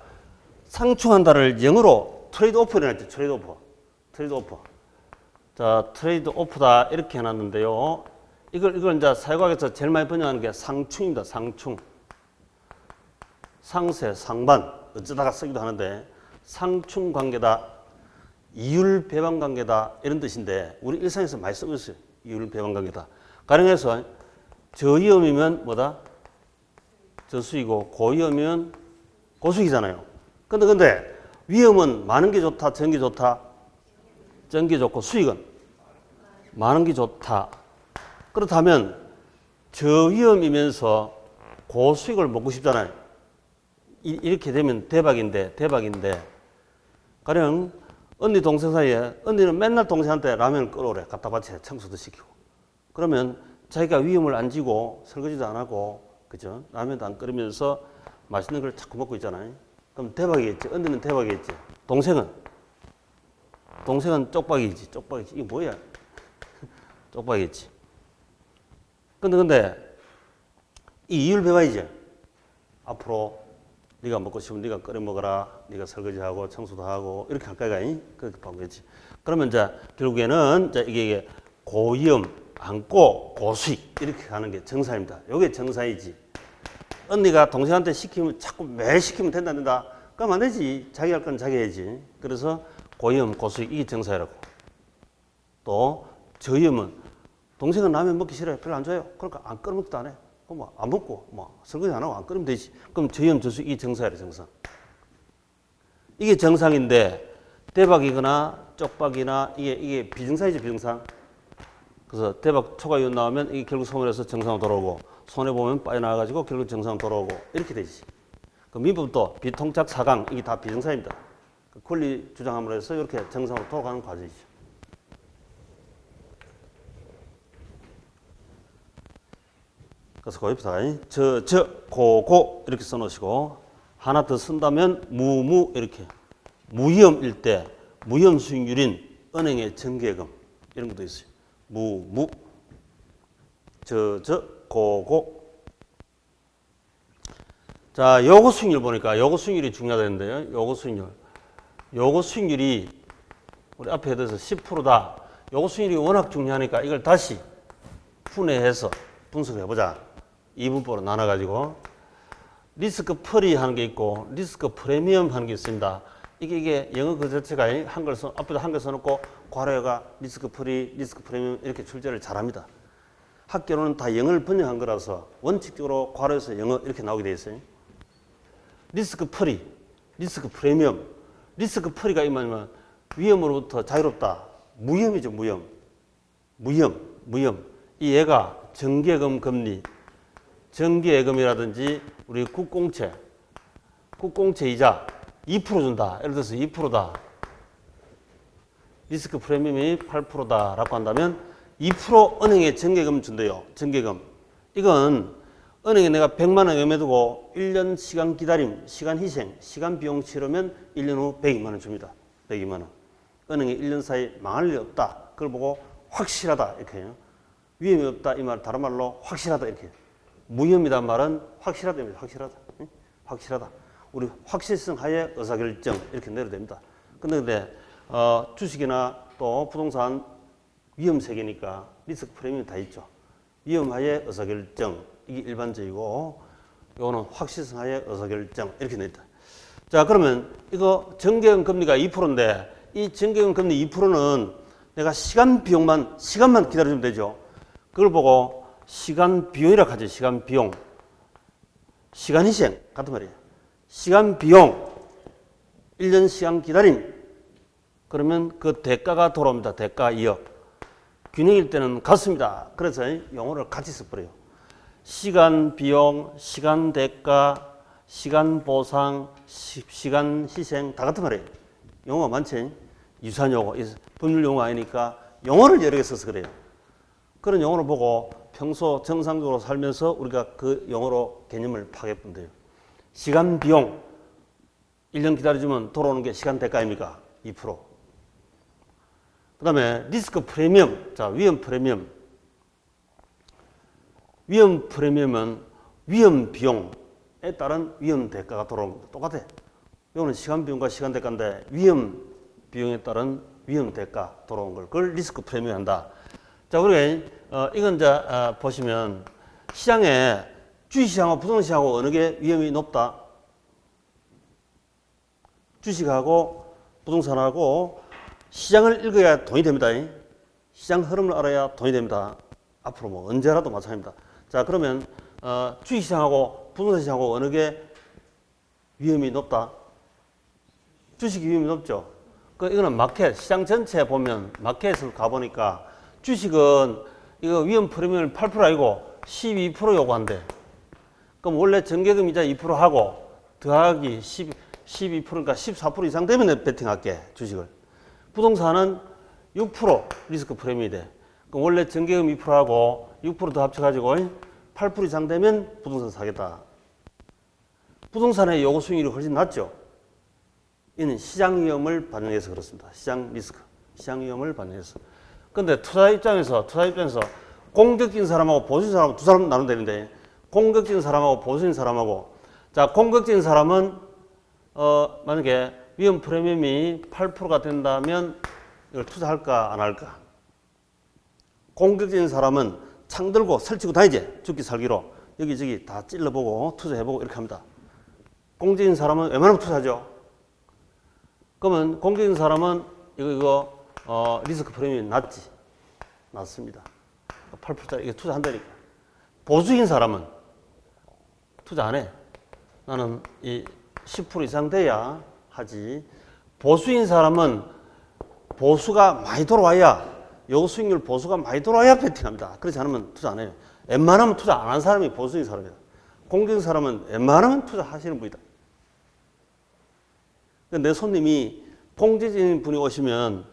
상충한다를 영어로 트레이드 오프를 했죠. 트레이드 오프. 트레이드 오프. 자, 트레이드 오프다. 이렇게 해놨는데요. 이걸 이제 사회과학에서 제일 많이 번역하는 게 상충입니다. 상충. 상세, 상반. 어쩌다가 쓰기도 하는데, 상충 관계다. 이율 배반 관계다. 이런 뜻인데, 우리 일상에서 많이 쓰고 있어요. 이율 배반 관계다. 가령해서 저위험이면 뭐다? 저수익이고, 고위험이면 고수익이잖아요. 근데 위험은 많은 게 좋다, 적은 게 좋다? 적은 게 좋고, 수익은 많은 게 좋다. 그렇다면 저위험이면서 고수익을 먹고 싶잖아요. 이렇게 되면 대박인데 가령 언니 동생 사이에 언니는 맨날 동생한테 라면을 끓여오래. 갖다 바치래. 청소도 시키고. 그러면 자기가 위험을 안 지고 설거지도 안 하고 그죠? 라면도 안 끓이면서 맛있는 걸 자꾸 먹고 있잖아요. 그럼 대박이겠지. 언니는 대박이겠지. 동생은 쪽박이지. 쪽박이지. 이게 뭐야? 쪽박이겠지. 근데 이 이율 배반이지. 앞으로 네가 먹고 싶으면 네가 끓여 먹어라. 네가 설거지하고 청소도 하고 이렇게 할 거야. 그렇게 바꾸겠지. 그러면 이제 결국에는 이제 이게 고위험, 안고 고수익 이렇게 가는 게 정상입니다. 이게 정상이지. 언니가 동생한테 시키면 자꾸 매일 시키면 된다. 그럼 안 되지. 자기 할 건 자기 해야지. 그래서 고위험, 고수익 이게 정상이라고. 또 저위험은 동생은 라면 먹기 싫어요. 별로 안 좋아해요. 그러니까 안 끓여 먹기도 안 해. 그럼 안 먹고 설거지 안 하고 안 끓이면 되지. 그럼 저위험, 저수익 이게 정상이래. 정상. 이게 정상인데 대박이거나 쪽박이나 이게 비정상이지. 비정상. 그래서 대박 초과이윤 나오면 이게 결국 소멸해서 정상으로 돌아오고 손해보면 빠져나와가지고 결국 정상으로 돌아오고 이렇게 되지. 그 민법도 비통착 4강 이게 다 비정상입니다. 그 권리 주장함으로 해서 이렇게 정상으로 돌아가는 과정이죠. 그래서 고입사 고 이렇게 써놓으시고 하나 더 쓴다면 무 이렇게 무위험일 때 무위험 수익률인 은행의 정기예금 이런 것도 있어요. 무 고. 자, 요거 수익률 보니까 요거 수익률이 중요하다는데요. 요거 수익률이 우리 앞에 대해서 10%다. 요거 수익률이 워낙 중요하니까 이걸 다시 분해해서 분석해 보자. 2분법으로 나눠가지고 리스크 프리 하는 게 있고 리스크 프리미엄 하는 게 있습니다. 이게 영어 그 자체가 앞에다 한글 써놓고 괄호가 리스크 프리, 리스크 프리미엄 이렇게 출제를 잘합니다. 학교로는 다 영어를 번역한 거라서 원칙적으로 괄호에서 영어 이렇게 나오게 돼 있어요. 리스크 프리, 리스크 프리미엄. 리스크 프리가 이 말이면 위험으로부터 자유롭다. 무위험이죠, 무위험. 이 얘가 정기예금 금리, 정기예금이라든지 우리 국공채 이자 2% 준다. 예를 들어서 2%다. 리스크 프리미엄이 8%다라고 한다면 2% 은행에 정기예금 준대요. 정기예금. 이건 은행에 내가 100만 원 예매두고 1년 시간 기다림, 시간 희생, 시간 비용 치르면 1년 후 102만 원 줍니다. 102만 원. 은행에 1년 사이 망할 일이 없다. 그걸 보고 확실하다. 이렇게 해요. 위험이 없다. 이 말 다른 말로 확실하다. 이렇게. 무위험이란 말은 확실하다입니다. 확실하다. 우리 확실성 하에 의사결정 이렇게 내려야 됩니다. 근데 주식이나 또 부동산 위험 세계니까 리스크 프리미엄이 다 있죠. 위험 하에 의사결정 이게 일반적이고 이거는 확실성 하에 의사결정 이렇게 내있다. 자, 그러면 이거 정기예금 금리가 2%인데 이 정기예금 금리 2%는 내가 시간만 기다려주면 되죠. 그걸 보고 시간 비용이라고 하죠. 시간 비용. 시간 희생 같은 말이에요. 시간 비용 1년 시간 기다림 그러면 그 대가가 돌아옵니다. 대가 2억. 균형일 때는 같습니다. 그래서 용어를 같이 써버려요. 시간 비용, 시간 대가, 시간 보상, 시간 희생 다 같은 말이에요. 용어가 많지. 유사한 용어, 법률 용어 아니니까 용어를 여러 개 써서 그래요. 그런 용어를 보고 평소 정상적으로 살면서 우리가 그 용어로 개념을 파괴하면 돼요. 시간 비용 1년 기다려주면 돌아오는 게 시간 대가입니까? 2%. 그 다음에 리스크 프리미엄, 자 위험 프리미엄. 위험 프리미엄은 위험 비용에 따른 위험 대가가 돌아오는 것도 똑같아. 이거는 시간 비용과 시간 대가인데 위험 비용에 따른 위험 대가 돌아오는 걸 그걸 리스크 프리미엄 한다. 자, 우리가 이건 이제 보시면 시장에 주식시장하고 부동산시장하고 어느 게 위험이 높다? 주식하고 부동산하고 시장을 읽어야 돈이 됩니다. 시장 흐름을 알아야 돈이 됩니다. 앞으로 뭐 언제라도 마찬가지입니다. 자, 그러면 주식시장하고 부동산시장하고 어느 게 위험이 높다? 주식이 위험이 높죠. 이거는 마켓, 시장 전체에 보면 마켓을 가보니까 주식은 이거 위험 프리미엄을 8% 아니고 12% 요구한대. 그럼 원래 정기금 이자 2% 하고 더하기 12%니까 14% 이상 되면 내 베팅할게, 주식을. 부동산은 6% 리스크 프리미엄이 돼. 그럼 원래 정기금 2% 하고 6% 더 합쳐가지고 8% 이상 되면 부동산 사겠다. 부동산의 요구 수익률이 훨씬 낮죠. 이는 시장 위험을 반영해서 그렇습니다. 시장 리스크, 시장 위험을 반영해서. 근데 투자 입장에서 공격적인 사람하고 보수적인 사람하고 두 사람 나누면 되는데, 공격적인 사람하고 보수적인 사람하고, 자, 공격적인 사람은 만약에 위험 프리미엄이 8%가 된다면 이걸 투자할까 안 할까? 공격적인 사람은 창 들고 설치고 다니지, 죽기 살기로 여기저기 다 찔러보고 투자해보고 이렇게 합니다. 공격적인 사람은 웬만하면 투자하죠. 그러면 공격적인 사람은 이거 리스크 프리미엄이 낮습니다. 8%짜리 이게 투자한다니까. 보수적인 사람은 투자 안 해. 나는 이 10% 이상 돼야 하지. 보수인 사람은 보수가 많이 돌아와야, 요구 수익률 보수가 많이 돌아와야 베팅합니다. 그렇지 않으면 투자 안 해요. 웬만하면 투자 안 한 사람이 보수인 사람이에요. 공격적인 사람은 웬만하면 투자하시는 분이다. 내 손님이 공격적인 분이 오시면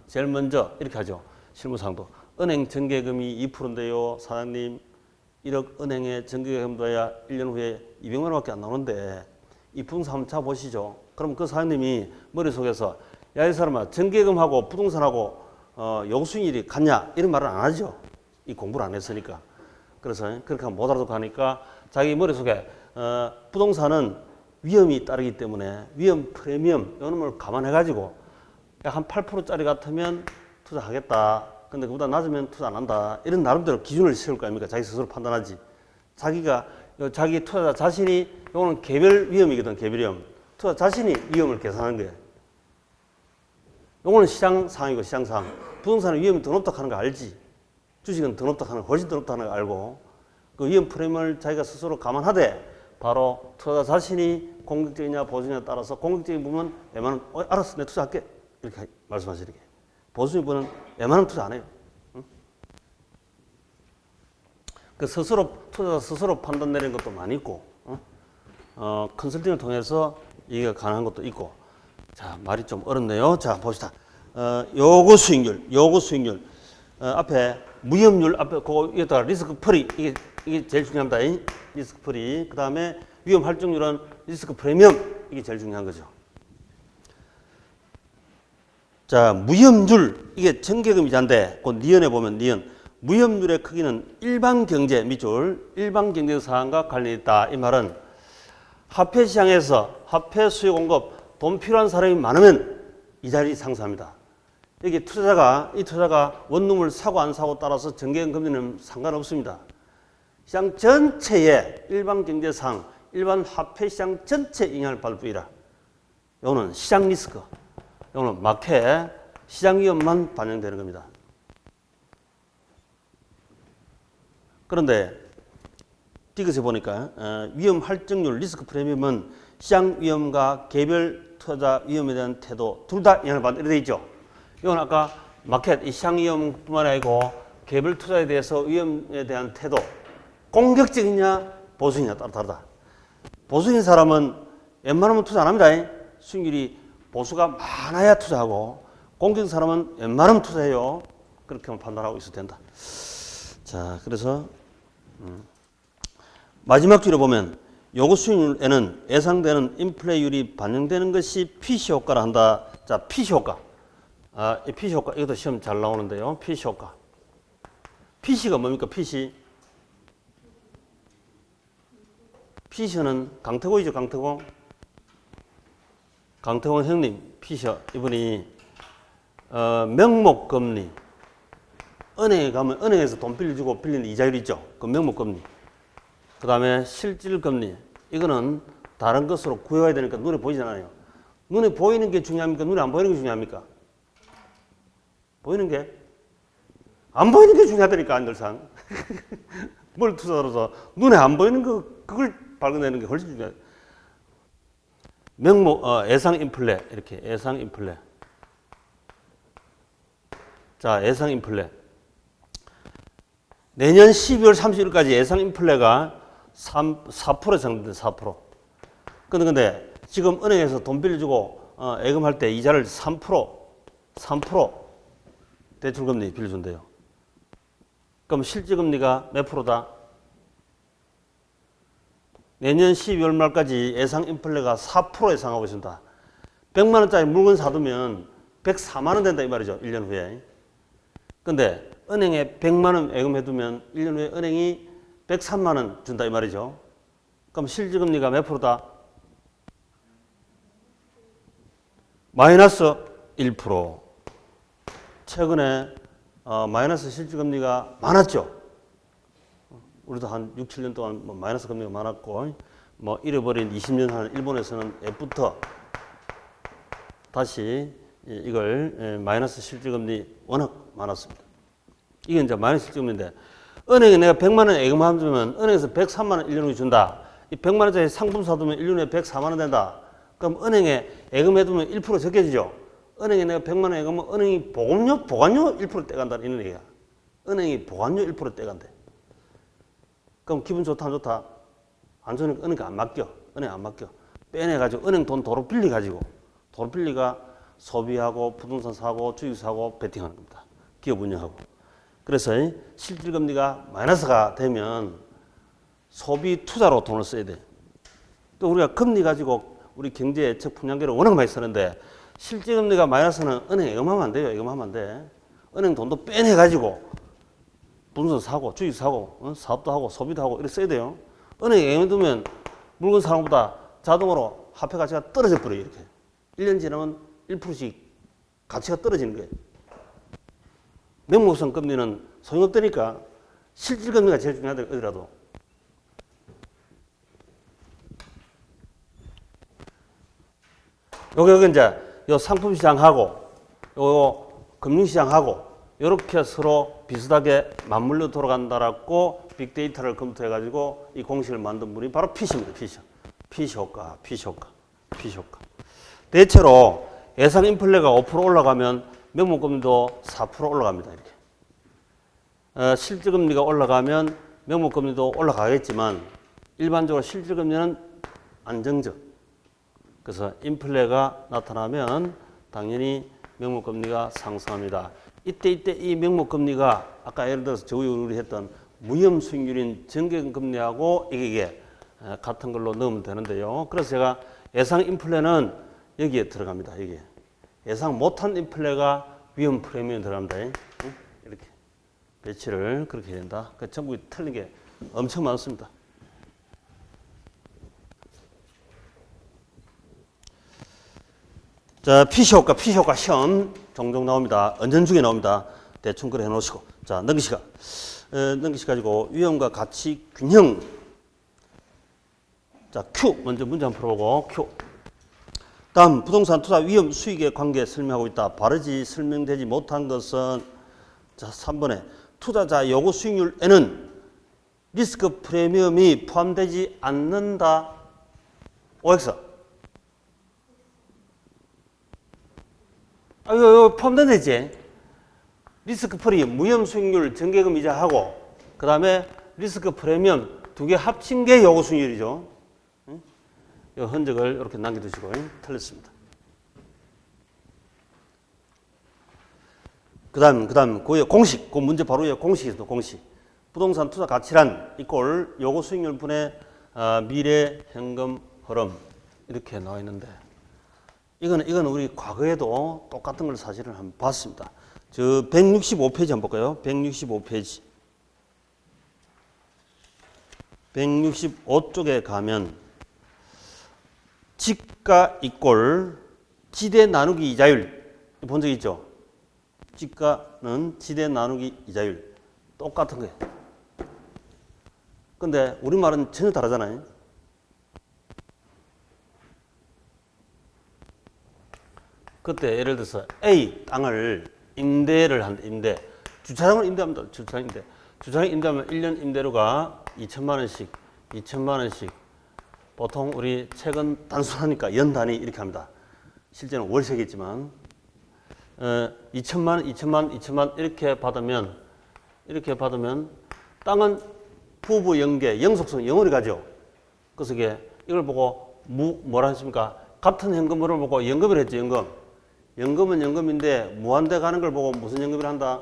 제일 먼저 이렇게 하죠. 실무상도. 은행 정기금이 2%인데요. 사장님, 1억 은행에 정기금 둬야 1년 후에 200만 원밖에 안 나오는데 이 부동산 한번 잡아보시죠. 그럼 그 사장님이 머릿속에서 야, 이 사람아, 정기금하고 부동산하고 요구수익률이 같냐? 이런 말을 안 하죠. 이 공부를 안 했으니까. 그래서 그렇게 하면 못 알아듣고 하니까 자기 머릿속에 부동산은 위험이 따르기 때문에 위험 프리미엄 이런 걸 감안해가지고 약 한 8%짜리 같으면 투자하겠다. 근데 그보다 낮으면 투자 안 한다. 이런 나름대로 기준을 세울 거 아닙니까? 자기 스스로 판단하지. 자기 투자자 자신이, 이거는 개별 위험이거든, 개별 위험. 투자 자신이 위험을 계산하는 거예요. 이거는 시장 상황이고, 시장 상황. 부동산은 위험이 더 높다 하는 거 알지? 주식은 더 높다 하는 거, 훨씬 더 높다 하는 거 알고, 그 위험 프리미엄을 자기가 스스로 감안하되, 바로 투자자 자신이 공격적이냐 보수적이냐에 따라서 공격적인 부분은 웬만하면 알았어, 내가 투자할게, 이렇게 말씀하시는 게. 보수적인 부분은 웬만하면 투자 안 해요. 응? 그 투자자 스스로 판단 내리는 것도 많이 있고, 컨설팅을 통해서 이게 가능한 것도 있고. 자, 말이 좀 어렵네요. 자, 봅시다. 요구 수익률. 앞에 무위험률, 앞에 그거 여기다가 리스크 프리, 이게 제일 중요합니다. 리스크 프리. 그 다음에 위험 할증률은 리스크 프리미엄, 이게 제일 중요한 거죠. 자, 무위험률, 이게 정기금 이자인데, 그 니은에 보면 니은. 무위험률의 크기는 일반 경제 밑줄, 일반 경제 사항과 관련이 있다. 이 말은 화폐 시장에서 화폐 수요 공급, 돈 필요한 사람이 많으면 이자율이 상승합니다. 여기 이 투자자가 원룸을 사고 안 사고 따라서 정기금 금리는 상관없습니다. 시장 전체의 일반 경제상, 일반 화폐 시장 전체 영향을 받을 뿐이라. 이거는 시장 리스크, 이거는 마켓, 시장 위험만 반영되는 겁니다. 그런데 디귿에 보니까 위험 할증률, 리스크 프리미엄은 시장 위험과 개별 투자 위험에 대한 태도 둘 다 영향을 받는 이렇게 돼 있죠. 이건 아까 마켓, 이 시장 위험뿐만 아니고 개별 투자에 대해서 위험에 대한 태도, 공격적이냐 보수적이냐 따라 다르다. 보수적인 사람은 웬만하면 투자 안 합니다. 수익률이 보수가 많아야 투자하고, 공격적인 사람은 웬만하면 투자해요. 그렇게만 판단하고 있어도 된다. 자, 그래서 마지막 줄에 보면 요구 수익률에는 예상되는 인플레이율이 반영되는 것이 PC 효과라 한다. 자, PC 효과. 이 PC 효과, 이것도 시험 잘 나오는데요. PC 효과. PC가 뭡니까? PC. 피셔는 강태공이죠, 강태공. 강태공 형님, 피셔. 이분이, 명목금리. 은행에 가면 은행에서 돈 빌려주고 빌리는 이자율 있죠. 그 명목금리. 그 다음에 실질금리. 이거는 다른 것으로 구해와야 되니까 눈에 보이잖아요. 눈에 보이는 게 중요합니까? 눈에 안 보이는 게 중요합니까? 보이는 게? 안 보이는 게 중요하다니까, 늘상. 뭘 투자로서 눈에 안 보이는 거, 그걸 발견내는 게 훨씬 중요해. 명목, 예상 인플레. 이렇게, 예상 인플레. 자, 예상 인플레. 내년 12월 30일까지 예상 인플레가 4% 정도 돼, 4%. 근데 지금 은행에서 돈 빌려주고 예금할 때 이자를 3% 대출금리 빌려준대요. 그럼 실질금리가 몇 프로다? 내년 12월 말까지 예상 인플레가 4% 예상하고 있습니다. 100만 원짜리 물건 사두면 104만 원 된다 이 말이죠. 1년 후에. 근데 은행에 100만 원 예금해두면 1년 후에 은행이 103만 원 준다 이 말이죠. 그럼 실질금리가 몇 프로다? 마이너스 1%. 최근에 마이너스 실질금리가 많았죠. 우리도 한 6, 7년 동안 마이너스 금리가 많았고, 잃어버린 20년 한 일본에서는 예부터 다시 이걸 마이너스 실질금리 워낙 많았습니다. 이게 이제 마이너스 실질금리인데, 은행에 내가 100만 원 예금하면 은행에서 103만 원 1년 후에 준다. 이 100만 원짜리 상품 사두면 1년에 104만 원 된다. 그럼 은행에 예금해두면 1% 적혀지죠. 은행에 내가 100만 원 예금하면 은행이 보관료 1% 떼간다. 이런 얘기야. 은행이 보관료 1% 떼간대. 그럼 기분 좋다 안 좋다? 안 좋으니까 은행 안 맡겨. 은행 안 맡겨. 빼내가지고 은행 돈 도로 빌려가지고 도로 빌리가 소비하고 부동산 사고 주식 사고 베팅하는 겁니다. 기업 운영하고. 그래서 실질금리가 마이너스가 되면 소비 투자로 돈을 써야 돼. 또 우리가 금리 가지고 우리 경제 예측 풍량계를 워낙 많이 쓰는데 실질금리가 마이너스는 은행 예금하면 안 돼요. 예금하면 안 돼. 은행 돈도 빼내가지고 부동산 사고 주식 사고 사업도 하고 소비도 하고 이렇게 써야 돼요. 은행 예금해두면 물건 사는 것보다 자동으로 화폐 가치가 떨어져 버려요. 이렇게 1년 지나면 1%씩 가치가 떨어지는 거예요. 명목성 금리는 소용없다니까. 실질금리가 제일 중요하다 어디라도. 여기 이제 요 상품시장하고 요 금융시장하고 이렇게 서로 비슷하게 맞물려 돌아간다라고 빅데이터를 검토해가지고 이 공식을 만든 분이 바로 피시입니다. 피시 효과. 대체로 예상 인플레가 5% 올라가면 명목금리도 4% 올라갑니다. 이렇게. 실질금리가 올라가면 명목금리도 올라가겠지만 일반적으로 실질금리는 안정적. 그래서 인플레가 나타나면 당연히 명목금리가 상승합니다. 이때 이 명목금리가 아까 예를 들어서 우리 했던 무염수익률인 정기금리하고 이게 같은 걸로 넣으면 되는데요. 그래서 제가 예상 인플레는 여기에 들어갑니다. 여기에. 예상 못한 인플레가 위험 프리미엄에 들어갑니다. 이렇게 배치를 그렇게 해야 된다. 그 전국이 틀린 게 엄청 많습니다. 자, 피시 효과 시험 종종 나옵니다. 은전중에 나옵니다. 대충 그래 해놓으시고. 자, 넘기시가지고 위험과 가치 균형. 자, Q 먼저 문제 한번 풀어보고 Q. 다음 부동산 투자 위험 수익의 관계 설명하고 있다. 바르지 설명되지 못한 것은 자 3번에 투자자 요구 수익률에는 리스크 프리미엄이 포함되지 않는다. OX. 이거 포함된다지. 리스크 프리 무염 수익률 정기금 이자하고 그 다음에 리스크 프리미엄 두 개 합친 게 요구 수익률이죠. 이 흔적을 이렇게 남겨두시고 틀렸습니다. 그다음 그 공식, 그 문제 바로 위에 공식이 있습니다. 공식. 부동산 투자 가치란 이꼴 요구 수익률 분의 미래 현금 흐름 이렇게 나와 있는데 이건 우리 과거에도 똑같은 걸 사실은 한번 봤습니다. 저 165페이지 한번 볼까요? 165페이지. 165쪽에 가면 지가 이꼴 지대 나누기 이자율 본 적 있죠? 지가는 지대 나누기 이자율 똑같은 거예요. 근데 우리말은 전혀 다르잖아요. 그때 예를 들어서 A 땅을 임대를 한다. 임대. 주차장을 임대합니다. 주차장 임대. 주차장 임대하면 1년 임대료가 2천만 원씩, 2천만 원씩. 보통 우리 최근 단순하니까 연 단위 이렇게 합니다. 실제는 월세겠지만 2천만 원, 2천만 원, 2천만 원 이렇게 받으면 땅은 부부 연계, 영속성 영원히 가죠. 그래서 이걸 보고 뭐라 했습니까? 같은 현금으로 보고 연금을 했죠. 연금. 연금은 연금인데 무한대 가는 걸 보고 무슨 연금을 한다?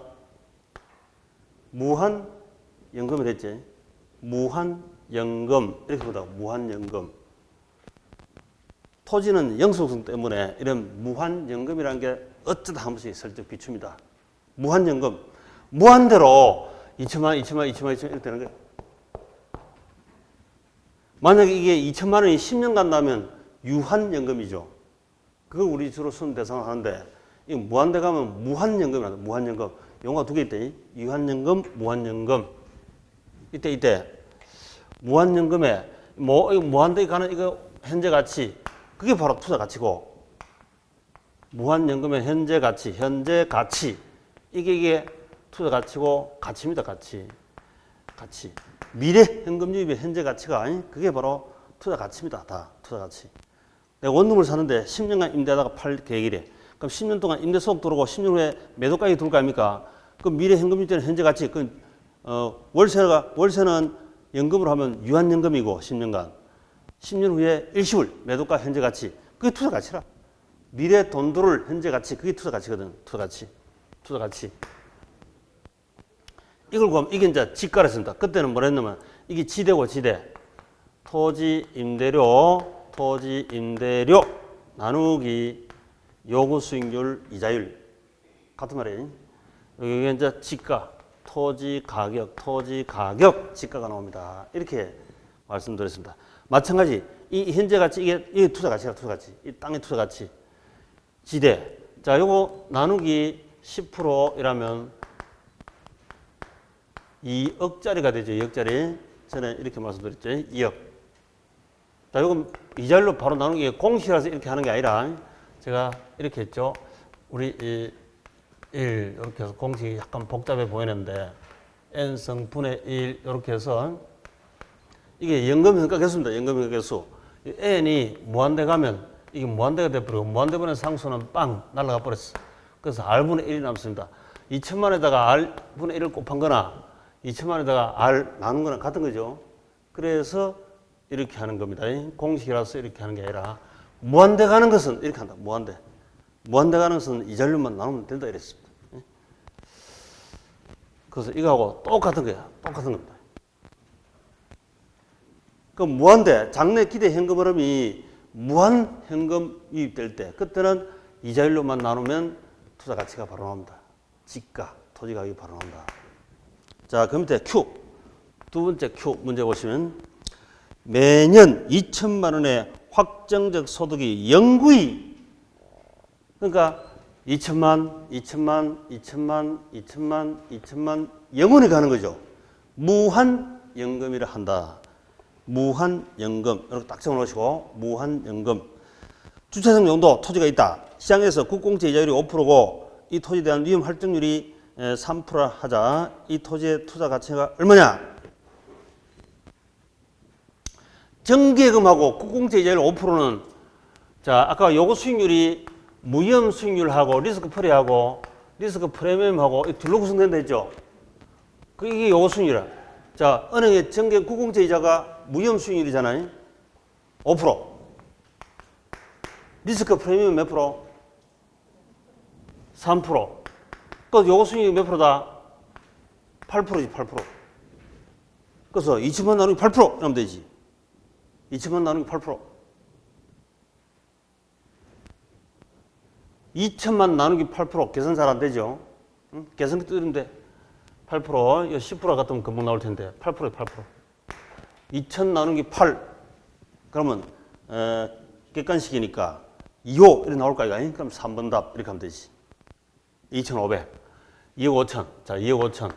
무한 연금을 했지. 무한 연금 이렇게 보다. 무한 연금. 토지는 영속성 때문에 이런 무한 연금이라는 게 어쩌다 한 번씩 슬쩍 비춥니다. 무한 연금. 무한대로 2천만 원, 2천만 원, 2천만 원, 2천만 원 이렇게 되는 거예요. 만약에 이게 2천만 원이 10년 간다면 유한연금이죠. 그걸 우리 주로 쓰는 대상을 하는데, 이 무한대 가면 무한연금이란다. 무한연금. 용어가 두 개 있대. 유한연금, 무한연금. 이때. 무한연금에, 무한대에 가는 이거 현재 가치. 그게 바로 투자 가치고, 무한연금의 현재 가치. 이게 투자 가치고, 가치입니다. 가치. 미래 현금 유입의 현재 가치가 그게 바로 투자 가치입니다. 다 투자 가치. 내가 원룸을 사는데 10년간 임대하다가 팔 계획이래. 그럼 10년 동안 임대 소득 들어오고 10년 후에 매도가격이 들어올 거 아닙니까? 그 미래 현금 유입되는 현재 가치. 월세는 연금으로 하면 유한연금이고 10년간. 10년 후에 일시불 매도가 현재 가치. 그게 투자 가치라. 미래 돈 들어올 현재 가치. 그게 투자 가치거든. 투자 가치. 이걸 구하면 이게 이제 지가를 쓴다. 그때는 뭐라 했냐면 이게 지대고 지대. 토지 임대료 나누기 요구 수익률 이자율. 같은 말이에요. 여기 이제 지가, 토지 가격, 지가가 나옵니다. 이렇게 말씀드렸습니다. 마찬가지 이 현재 가치 이게 투자 가치라. 투자 가치. 이 땅의 투자 가치. 지대. 자, 요거 나누기 10%이라면 2억짜리가 되죠. 2억짜리. 전에 이렇게 말씀드렸죠. 2억. 자, 이건 이자율로 바로 나누는 게 공식이라서 이렇게 하는 게 아니라 제가 이렇게 했죠. 우리 1 이렇게 해서 공식이 약간 복잡해 보이는데 n승분의 1 이렇게 해서 이게 연금효과 개수입니다. 연금효과 개수. n이 무한대 가면 이게 무한대가 돼버리고 무한대분의 상수는 빵 날아가 버렸어. 그래서 r분의 1이 남습니다. 2천만에다가 r분의 1을 곱한 거나 2천만에다가 r 나눈 거나 같은 거죠. 그래서 이렇게 하는 겁니다. 공식이라서 이렇게 하는 게 아니라 무한대 가는 것은 이렇게 한다. 무한대 가는 것은 이자율만 나누면 된다 이랬습니다. 그래서 이거하고 똑같은 거야. 똑같은 겁니다. 그 무한대 장래 기대 현금 흐름이 무한 현금 유입될 때 그때는 이자율로만 나누면 투자 가치가 바로 나옵니다. 지가, 토지 가격이 바로 나온다. 자, 그 밑에 Q. 두 번째 Q 문제 보시면 매년 2천만 원의 확정적 소득이 영구히 그러니까 2천만 영원히 가는 거죠. 무한연금이라 한다. 무한연금. 이렇게 딱 적어놓으시고 무한연금. 주차장 용도 토지가 있다. 시장에서 국공채 이자율이 5%고 이 토지에 대한 위험 할증률이 3%라 하자. 이 토지의 투자 가치가 얼마냐? 정기예금하고 국공채 이자율 5%는 자, 아까 요구 수익률이 무위험 수익률하고 리스크 프리하고 리스크 프리미엄하고 이 둘로 구성된다 했죠. 이게 요구 수익률이야. 자, 은행의 정기 국공채 이자가 무위험 수익률이잖아요. 5%. 리스크 프리미엄 몇 프로? 3%. 그 요구 수익률이 몇 프로다? 8%지, 8%. 그래서 2천만 나누기 8% 이러면 되지. 2천만 나누기 8%. 2천만 나누기 8% 계산 잘 안 되죠? 응? 계산기 뜨는데 8%, 이거 10% 같으면 금방 나올 텐데 8%에 8%. 2000 나누기 8. 그러면 객관식이니까 2호 이렇게 나올 거 아니야? 그럼 3번 답 이렇게 하면 되지. 2500. 2억 5천. 자, 2억 5천.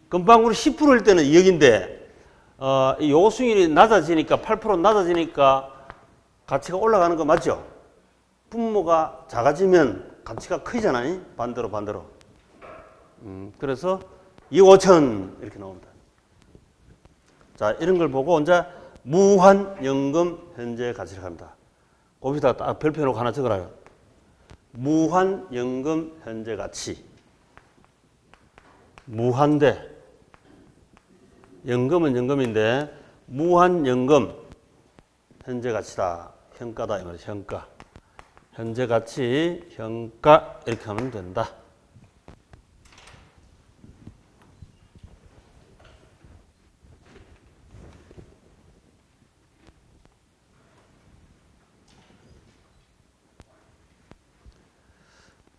금방 우리 10%일 때는 2억인데 이 요수율이 낮아지니까 8% 낮아지니까 가치가 올라가는 거 맞죠? 분모가 작아지면 가치가 커지잖아요. 반대로. 그래서 2억 5천 이렇게 나옵니다. 자, 이런 걸 보고 이제 무한연금 현재 가치를 합니다. 거기다 딱 별표해놓고 하나 적어라요. 무한연금 현재 가치. 무한대. 연금은 연금인데 무한연금 현재 가치다. 현가다 이 말이죠. 현가. 현재 가치, 현가 이렇게 하면 된다.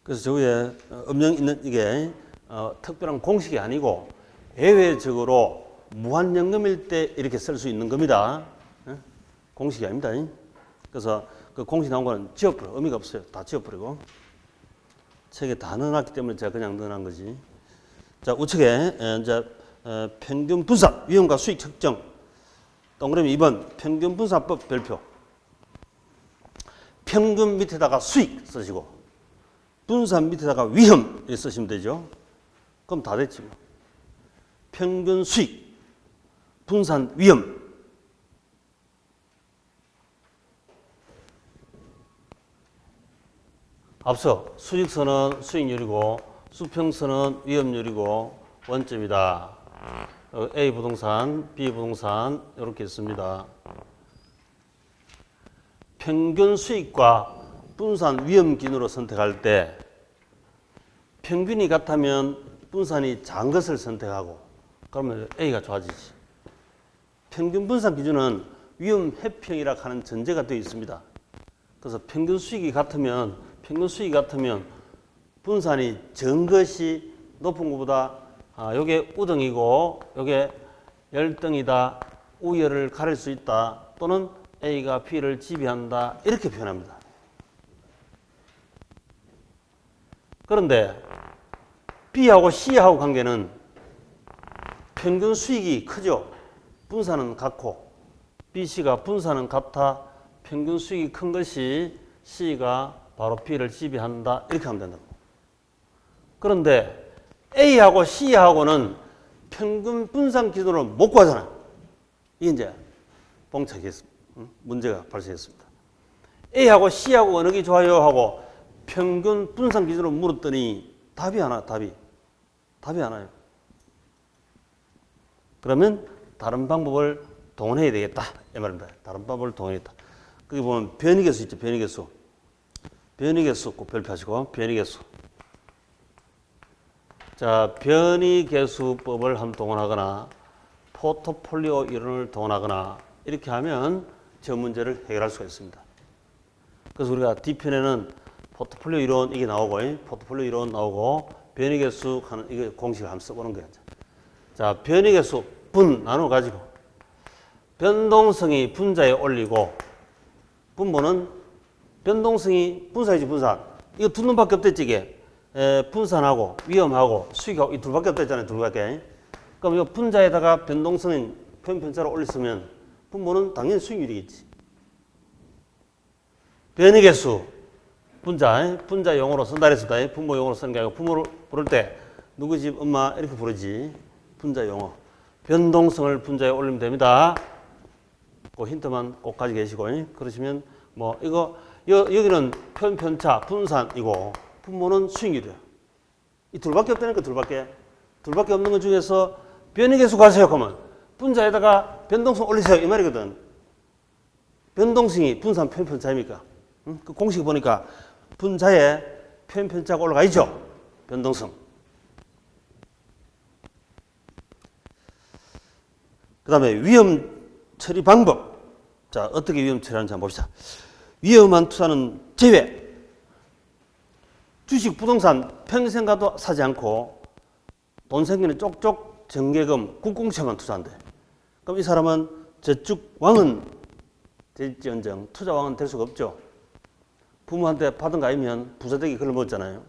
그래서 저 위에 음영 있는 이게 특별한 공식이 아니고 예외적으로 무한연금일 때 이렇게 쓸 수 있는 겁니다. 공식이 아닙니다. 그래서 그 공식 나온 거는 지워버려. 의미가 없어요. 다 지워버리고. 책에 다 넣어놨기 때문에 제가 그냥 넣어놓은 거지. 자, 우측에 이제 평균 분산, 위험과 수익 측정. 동그라미 2번 평균 분산법 별표. 평균 밑에다가 수익 쓰시고 분산 밑에다가 위험 이렇게 쓰시면 되죠. 그럼 다 됐지 뭐. 평균 수익, 분산 위험. 앞서 수직선은 수익률이고 수평선은 위험률이고 원점이다. A 부동산, B 부동산 이렇게 있습니다. 평균 수익과 분산 위험 기준으로 선택할 때 평균이 같으면 분산이 작은 것을 선택하고 그러면 A가 좋아지지. 평균 분산 기준은 위험 회평이라 하는 전제가 되어 있습니다. 그래서 평균 수익이 같으면 분산이 적은 것이 높은 것보다 요게 우등이고 요게 열등이다. 우열을 가릴 수 있다. 또는 A가 B를 지배한다. 이렇게 표현합니다. 그런데 B하고 C하고 관계는 평균 수익이 크죠. 분산은 같고 B, C가 분산은 같아 평균 수익이 큰 것이 C가 바로 B를 지배한다. 이렇게 하면 된다고. 그런데 A하고 C하고는 평균 분산 기준으로 못 구하잖아요. 이게 이제 문제가 발생했습니다. A하고 C하고 어느 게 좋아요 하고 평균 분산 기준으로 물었더니 답이 안 와요. 답이 안 와요. 그러면 다른 방법을 동원해야 되겠다. 이 말입니다. 다른 방법을 동원했다. 거기 보면 변이계수 있죠. 변이계수. 변이계수 꼭 별표하시고 변이계수. 자, 변이계수법을 한번 동원하거나 포트폴리오 이론을 동원하거나 이렇게 하면 저 문제를 해결할 수가 있습니다. 그래서 우리가 D편에는 포트폴리오 이론 이게 나오고 포트폴리오 이론 나오고 변이계수 하는 이게 공식을 한번 써보는 거예요. 자, 변이계수 분 나눠 가지고 변동성이 분자에 올리고 분모는 변동성이 분산이지 분산. 이거 두 놈밖에 없댔지 이게. 분산하고 위험하고 수익하고 이 둘밖에 없댔잖아요. 둘밖에. 그럼 이 분자에다가 변동성인 편자로 올렸으면 분모는 당연히 수익률이겠지. 변이계수 분자 용어로 쓴다 그랬습니다. 분모 용어로 쓰는 게 아니고 부모를 부를 때 누구 집 엄마 이렇게 부르지. 분자 용어. 변동성을 분자에 올리면 됩니다. 그 힌트만 꼭 가지고 계시고 그러시면 뭐 이거 여기는 편차 분산이고 분모는 수익률이야. 이 둘밖에 없다니까 둘밖에 없는 것 중에서 변이계수 가세요 그러면 분자에다가 변동성 올리세요 이 말이거든. 변동성이 분산 편차입니까? 그 공식 보니까 분자에 편차가 올라가 있죠. 변동성. 그 다음에 위험 처리 방법. 자, 어떻게 위험 처리하는지 한번 봅시다. 위험한 투자는 제외. 주식, 부동산 평생 가도 사지 않고 돈 생기는 쪽쪽 정계금, 국공채만 투자한대. 그럼 이 사람은 저축왕은 될지언정 투자왕은 될 수가 없죠. 부모한테 받은 거 아니면 부자되기 글을 먹었잖아요.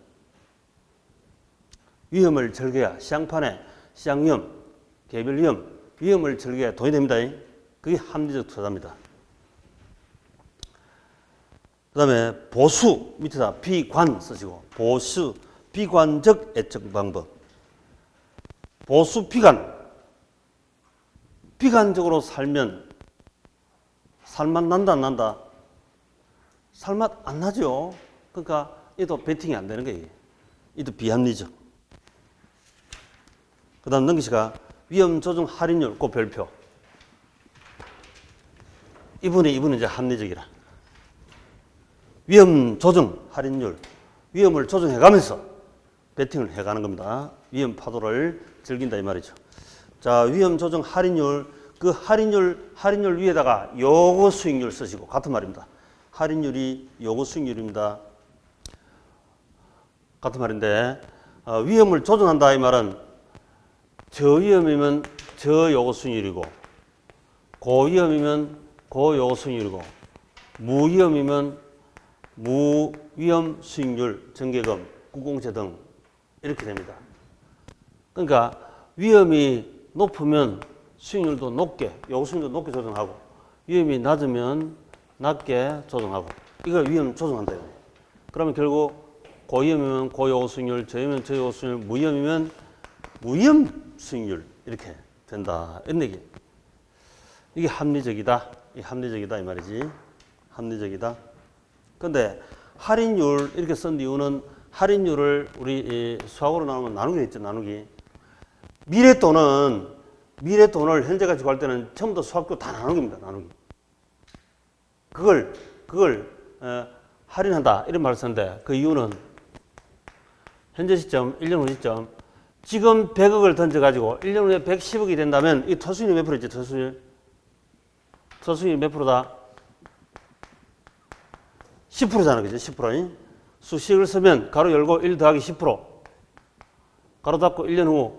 위험을 즐겨야 시장판에 시장위험, 개별위험, 위험을 즐겨야 돈이 됩니다. 그게 합리적 투자입니다. 그 다음에 보수 밑에다 비관 쓰시고 보수 비관적 애적 방법. 보수 비관적으로 살면 살맛 난다 안 난다? 살맛 안 나죠. 그러니까 이도 베팅이 안 되는 거예요. 이도 비합리적. 그 다음 넘기시가 위험 조정 할인율 그 별표. 이분은 이제 합리적이라. 위험 조정 할인율. 위험을 조정해가면서 베팅을 해가는 겁니다. 위험 파도를 즐긴다 이 말이죠. 자, 위험 조정 할인율. 그 할인율 위에다가 요거 수익률 쓰시고 같은 말입니다. 할인율이 요거 수익률입니다. 같은 말인데 위험을 조정한다 이 말은 저위험이면 저요거 수익률이고 고위험이면 고요거 수익률이고 무위험이면 무위험 수익률, 정개금, 구공세 등 이렇게 됩니다. 그러니까 위험이 높으면 수익률도 높게, 요거 수익률도 높게 조정하고 위험이 낮으면 낮게 조정하고 이걸 위험 조정한다. 그러면 결국 고위험이면 고요거 수익률, 저위험이면 저요거 수익률, 무위험이면 무위험 수익률 이렇게 된다. 이런 얘기. 이게 합리적이다. 이 합리적이다 이 말이지. 합리적이다. 근데 할인율 이렇게 쓴 이유는 할인율을 우리 수학으로 나누면 나누기 있죠. 나누기. 미래 돈을 현재 가지고 할 때는 전부 다 수학도 다 나누기입니다. 나누기. 그걸 할인한다 이런 말을 쓰는데 그 이유는 현재 시점, 1년 후 시점 지금 100억을 던져가지고 1년 후에 110억이 된다면 이 토수율이 몇 프로있지? 토수율이 몇 프로다? 10%잖아. 그죠? 10%. 수식을 쓰면 가로 열고 1 더하기 10%. 가로 닫고 1년 후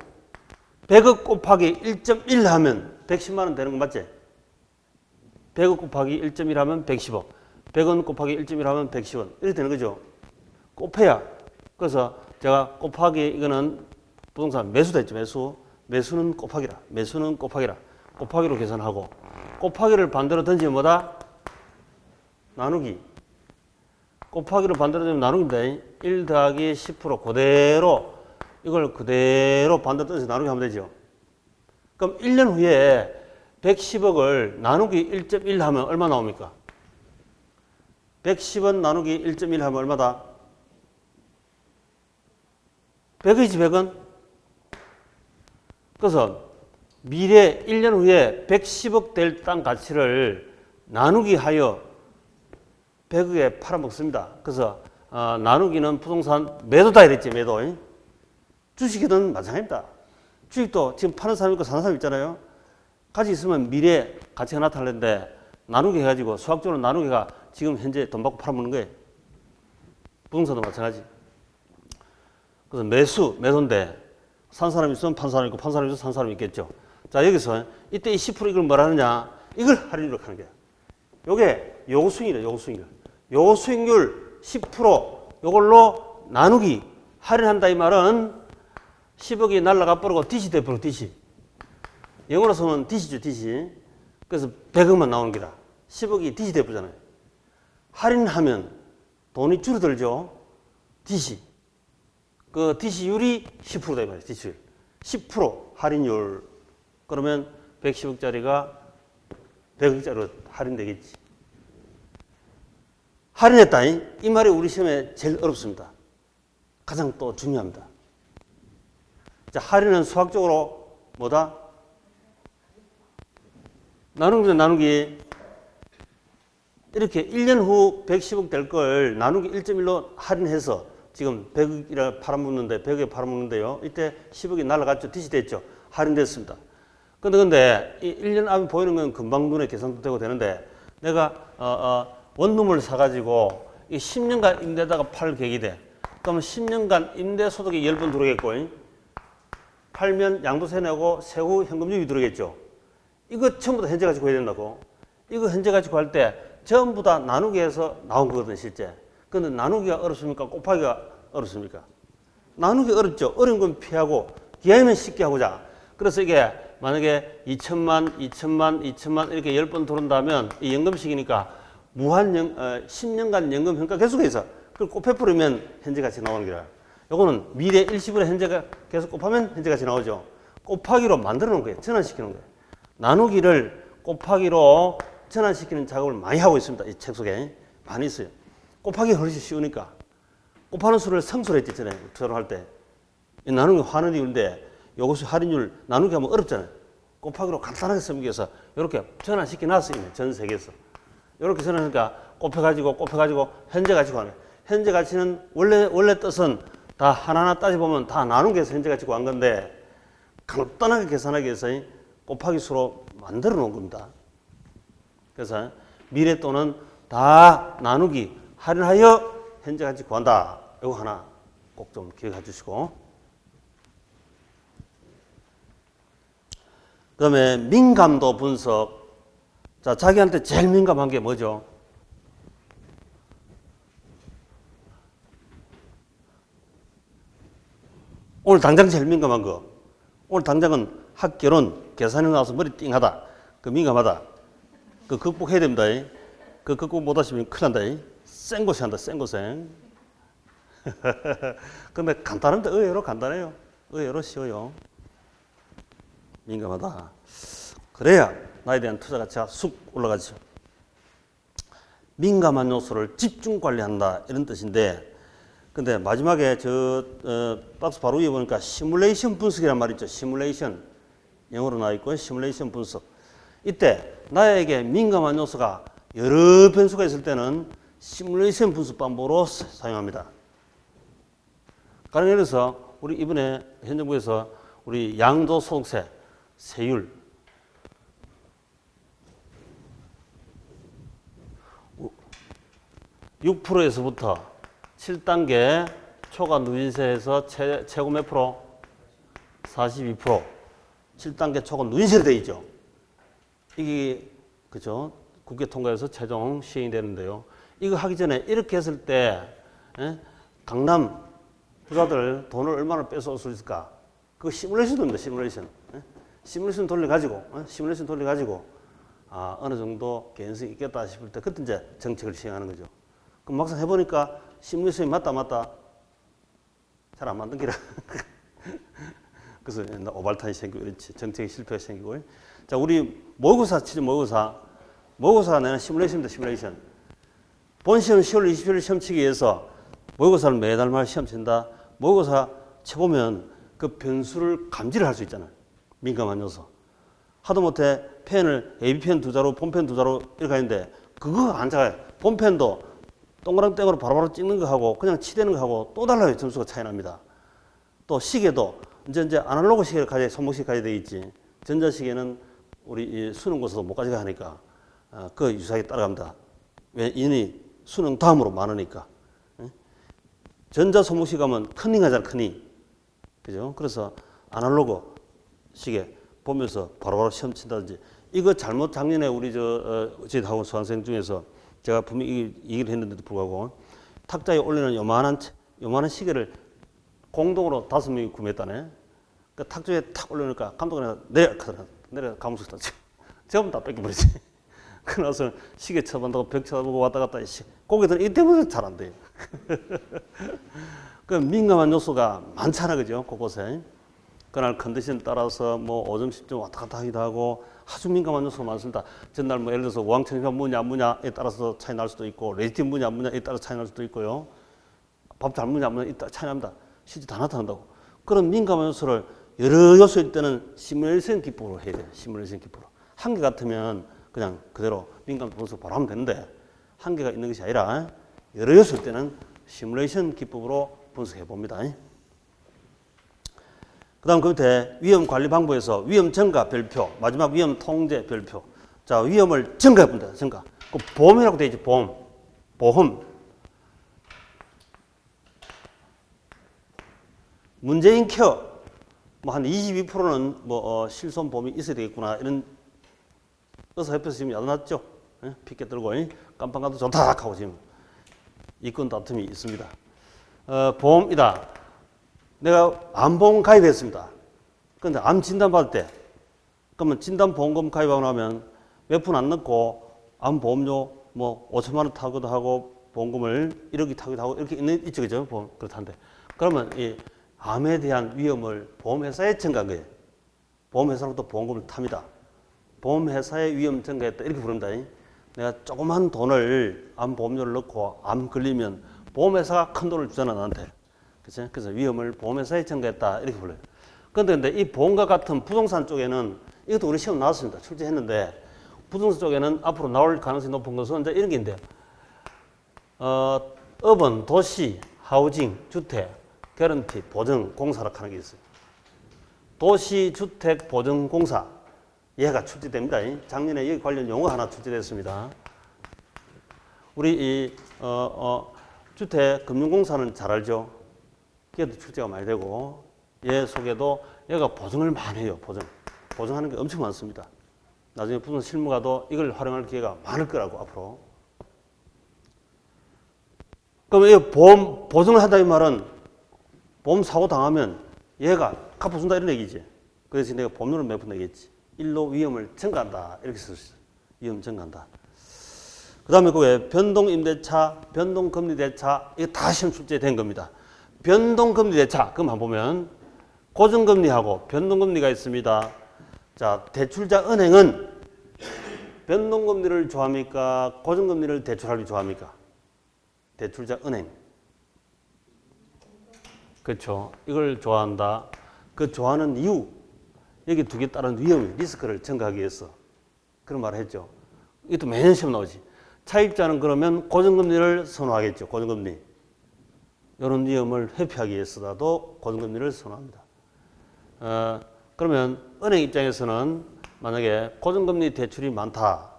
100억 곱하기 1.1 하면 110만 원 되는 거 맞지? 100억 곱하기 1.1 하면 110억. 100원 곱하기 1.1 하면 110원. 이렇게 되는 거죠. 곱해야. 그래서 제가 곱하기 이거는 부동산 매수다 했죠. 매수는 곱하기라. 매수는 곱하기라. 곱하기로 계산하고 곱하기를 반대로 던지면 뭐다? 나누기. 곱하기로 반대로 되면 나누기인데 1 더하기 10% 그대로 이걸 그대로 반대로 던져서 나누기 하면 되죠. 그럼 1년 후에 110억을 나누기 1.1 하면 얼마 나옵니까? 110원 나누기 1.1 하면 얼마다? 100이지 100원? 그래서 미래 1년 후에 110억 될 땅 가치를 나누기 하여 100억에 팔아먹습니다. 그래서 나누기는 부동산 매도다 이랬지. 매도. 주식이든 마찬가지입니다. 주식도 지금 파는 사람 있고 사는 사람 있잖아요. 가지고 있으면 미래 가치가 나타나는데 나누기 해가지고 수학적으로 나누기가 지금 현재 돈 받고 팔아먹는 거예요. 부동산도 마찬가지. 그래서 매도인데 산 사람이 있으면 판 사람이 있고 판 사람이 있으면 산 사람이 있겠죠. 자, 여기서 이때 이 10% 이걸 뭐라 하느냐? 이걸 할인율로 하는 거야. 요게 요거 수익률이에요. 요거 수익률. 요거 수익률 10% 요걸로 나누기 할인한다 이 말은 10억이 날라가 버리고 DC 돼버리고 DC. 영어로 쓰면 DC죠. DC. 그래서 100억만 나오는 게다. 10억이 DC 돼버리잖아요. 할인하면 돈이 줄어들죠. DC. 그 DC율이 10%다 이 말이에요. DC율. 10% 할인율. 그러면 110억짜리가 100억짜리로 할인되겠지. 할인했다. 이 말이 우리 시험에 제일 어렵습니다. 가장 또 중요합니다. 자, 할인은 수학적으로 뭐다? 나누기. 이렇게 1년 후 110억 될 걸 나누기 1.1로 할인해서 지금 100억이라 팔아먹는데 100억에 팔아먹는데요. 이때 10억이 날아갔죠. DC 됐죠. 할인됐습니다. 근데 이 1년 앞에 보이는 건 금방 눈에 계산도 되고 되는데 내가 원룸을 사가지고 이 10년간 임대다가 팔 계획이 돼. 그러면 10년간 임대 소득이 10번 들어오겠고 팔면 양도세 내고 세후 현금 유입이 들어오겠죠. 이거 전부 다 현재 가지고 해야 된다고. 이거 현재 가지고 할 때 전부 다 나누기 해서 나온 거거든, 실제. 근데 나누기가 어렵습니까? 곱하기가 어렵습니까? 나누기 어렵죠. 어려운 건 피하고 기하면 쉽게 하고자. 그래서 이게 만약에 2천만, 2천만, 2천만 이렇게 10번 들어온다면 이 연금식이니까 10년간 연금 평가 계속해서 그걸 곱해버리면 현재 가치 나오는 거라. 요거는 미래 일시불의 현재가 계속 곱하면 현재 가치 나오죠. 곱하기로 만들어 놓은 거예요. 전환시키는 거예요. 나누기를 곱하기로 전환시키는 작업을 많이 하고 있습니다. 이 책 속에 많이 있어요. 곱하기가 훨씬 쉬우니까. 곱하는 수를 상수로 했지 전에 투자를 할 때. 나누기 하는 이유인데 요것이 할인율 나누기 하면 어렵잖아요. 곱하기로 간단하게 쓰기 위해서 이렇게 전환시켜 놨어요. 전 세계에서. 이렇게 전환하니까 곱해가지고 현재 가치고 하는. 현재 가치는 원래 뜻은 다 하나하나 따져보면 다 나누기에서 현재 가치 구한 건데 간단하게 계산하기 위해서 곱하기 수로 만들어 놓은 겁니다. 그래서 미래 또는 다 나누기 할인하여 현재 가치 구한다. 이거 하나 꼭 좀 기억해 주시고. 그 다음에 민감도 분석. 자, 자기한테 제일 민감한 게 뭐죠? 오늘 당장 제일 민감한 거. 오늘 당장은 학결혼, 계산해 나와서 머리 띵하다. 그 민감하다. 그 극복해야 됩니다. 그 극복 못 하시면 큰일 난다. 생고생 한다, 생고생. 근데 간단한데 의외로 간단해요. 의외로 쉬워요. 민감하다. 그래야 나에 대한 투자 가치가 쑥 올라가죠. 민감한 요소를 집중 관리한다. 이런 뜻인데, 근데 마지막에 박스 바로 위에 보니까 시뮬레이션 분석이란 말이 있죠. 시뮬레이션. 영어로 나와 있고, 시뮬레이션 분석. 이때 나에게 민감한 요소가 여러 변수가 있을 때는 시뮬레이션 분석 방법으로 사용합니다. 가령 예를 들어서 우리 이번에 현 정부에서 우리 양도소득세, 세율 6%에서부터 7단계 초과 누진세에서 최고 몇 프로? 42%. 7단계 초과 누진세로 되어 있죠. 이게 그죠? 국회 통과해서 최종 시행이 되는데요. 이거 하기 전에 이렇게 했을 때 강남 부자들 돈을 얼마나 뺏어올 수 있을까? 그거 시뮬레이션입니다. 시뮬레이션. 시뮬레이션 돌려가지고 어느 정도 개연성이 있겠다 싶을 때 그때 이제 정책을 시행하는 거죠. 그럼 막상 해보니까 시뮬레이션이 맞다. 잘 안 맞는 기라. 그래서 오발탄이 생기고 이렇지. 정책이 실패가 생기고. 자, 우리 모의고사 치죠, 모의고사. 모의고사 내는 시뮬레이션입니다, 시뮬레이션. 본 시험 10월 27일 시험 치기 위해서 모의고사를 매달마다 시험 친다. 모의고사 쳐보면 그 변수를 감지를 할 수 있잖아요. 민감한 요소. 하다못해 펜을 AB펜 두 자루, 본펜 두 자루 이렇게 하는데 그거 안 작아요. 본펜도 동그랑 땡으로 바로바로 찍는 거하고 그냥 치대는 거하고 또 달라요. 점수가 차이 납니다. 또 시계도 이제 아날로그 시계를 가져야 손목시계 가져야 돼 있지. 전자시계는 우리 이 수능고사도 못 가져가 하니까 그 유사하게 따라갑니다. 왜? 이니 수능 다음으로 많으니까. 전자 손목시계 가면 커닝 하잖아, 커닝. 그죠? 그래서 아날로그 시계 보면서 바로바로 시험 친다든지. 이거 잘못 작년에 우리 저희 학원 수강생 중에서 제가 분명히 얘기를 했는데도 불구하고 탁자에 올리는 요만한 시계를 공동으로 5명이 구매했다네. 그 탁자에 탁 올려놓으니까 감독이 내려 감옥석 탔지. 전부 다 뺏겨버리지. 그래서 시계 쳐본다고 벽 쳐다보고 왔다 갔다 고객들은 이 때문에 잘 안 돼요. 그 민감한 요소가 많잖아, 그죠? 곳곳에. 그날 컨디션 따라서 뭐 5점, 10점 왔다 갔다 하기도 하고 아주 민감한 요소가 많습니다. 전날 뭐 예를 들어서 오왕천리가 무냐 안 무냐에 따라서 차이 날 수도 있고 레지틴 무냐 안 무냐에 따라서 차이 날 수도 있고요. 밥 잘 무냐 안 무냐에 따라 차이 납니다. 실제 다 나타난다고. 그런 민감한 요소를 여러 요소일 때는 시뮬레이션 기법으로 해야 돼요. 시뮬레이션 기법으로. 한 개 같으면 그냥 그대로 민감 분석 바로 하면 되는데 한 개가 있는 것이 아니라 여러 요소일 때는 시뮬레이션 기법으로 분석해 봅니다. 그 다음 그 밑에 위험 관리 방법에서 위험 증가 별표, 마지막 위험 통제 별표. 자, 위험을 증가해 봅니다. 증가. 그 보험이라고 되어 있죠. 보험. 문재인 케어. 뭐 한 22%는 실손보험이 있어야 되겠구나. 이런 의사협회에서 지금 야단났죠. 피켓 들고 깜빵 가도 좋다 하고 지금 이권 다툼이 있습니다. 보험이다. 내가 암보험 가입했습니다. 그런데 암 진단 받을 때 그러면 진단보험금 가입하고 나면 몇 푼 안 넣고 암보험료 뭐 5천만 원 타기도 하고 보험금을 1억이 타기도 하고 이렇게 있죠, 그죠? 보험 그렇다는데 그러면 이 암에 대한 위험을 보험회사에 전가한 거예요. 보험회사로부터 보험금을 탑니다. 보험회사에 위험 전가했다 이렇게 부릅니다. 내가 조그만 돈을 암보험료를 넣고 암 걸리면 보험회사가 큰 돈을 주잖아 나한테. 그렇죠? 그래서 위험을 보험회사에 전가했다 이렇게 불러요. 그런데 이 보험과 같은 부동산 쪽에는 이것도 우리 시험 나왔습니다. 출제했는데 부동산 쪽에는 앞으로 나올 가능성이 높은 것은 이제 이런 게 있는데요. 어번, 도시, 하우징, 주택, 개런티, 보증, 공사라고 하는 게 있어요. 도시, 주택, 보증, 공사 얘가 출제됩니다. 작년에 여기 관련 용어 하나 출제됐습니다. 우리 이 주택금융공사는 잘 알죠. 걔도 출제가 많이 되고 얘 속에도 얘가 보증을 많이 해요. 보증하는 게 엄청 많습니다. 나중에 부동산 실무가도 이걸 활용할 기회가 많을 거라고 앞으로. 그럼 이 보증을 한다 이 말은 보험 사고 당하면 얘가 갚아준다 이런 얘기지. 그래서 내가 보험료를 몇 푼 내겠지. 일로 위험을 증가한다 이렇게 쓸 수 있어요. 위험 증가한다. 그 다음에 그 외에 변동임대차, 변동금리대차 이거 다 시험 출제된 겁니다. 변동금리대차 그럼 한번 보면 고정금리하고 변동금리가 있습니다. 자, 대출자 은행은 변동금리를 좋아합니까? 고정금리를 대출하기 좋아합니까? 대출자 은행. 그렇죠. 이걸 좋아한다. 그 좋아하는 이유, 여기 두 개 따른 위험, 리스크를 증가하기 위해서 그런 말을 했죠. 이것도 매년 시험 나오지. 차입자는 그러면 고정금리를 선호하겠죠. 고정금리. 이런 위험을 회피하기 위해서라도 고정금리를 선호합니다. 그러면 은행 입장에서는 만약에 고정금리 대출이 많다.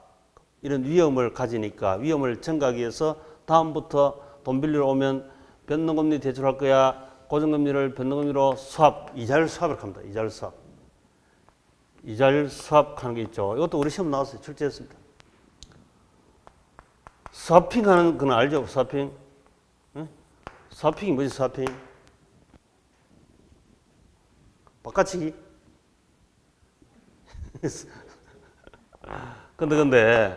이런 위험을 가지니까 위험을 증가하기 위해서 다음부터 돈 빌리러 오면 변동금리 대출할 거야. 고정금리를 변동금리로 수합, 이자율 수합을 합니다. 이자율 수합. 이자율 수합하는 게 있죠. 이것도 우리 시험 나왔어요. 출제했습니다. 스와핑 하는 건 알죠? 스와핑. 응? 스와핑이 뭐지? 스와핑. 바꿔치기. 근데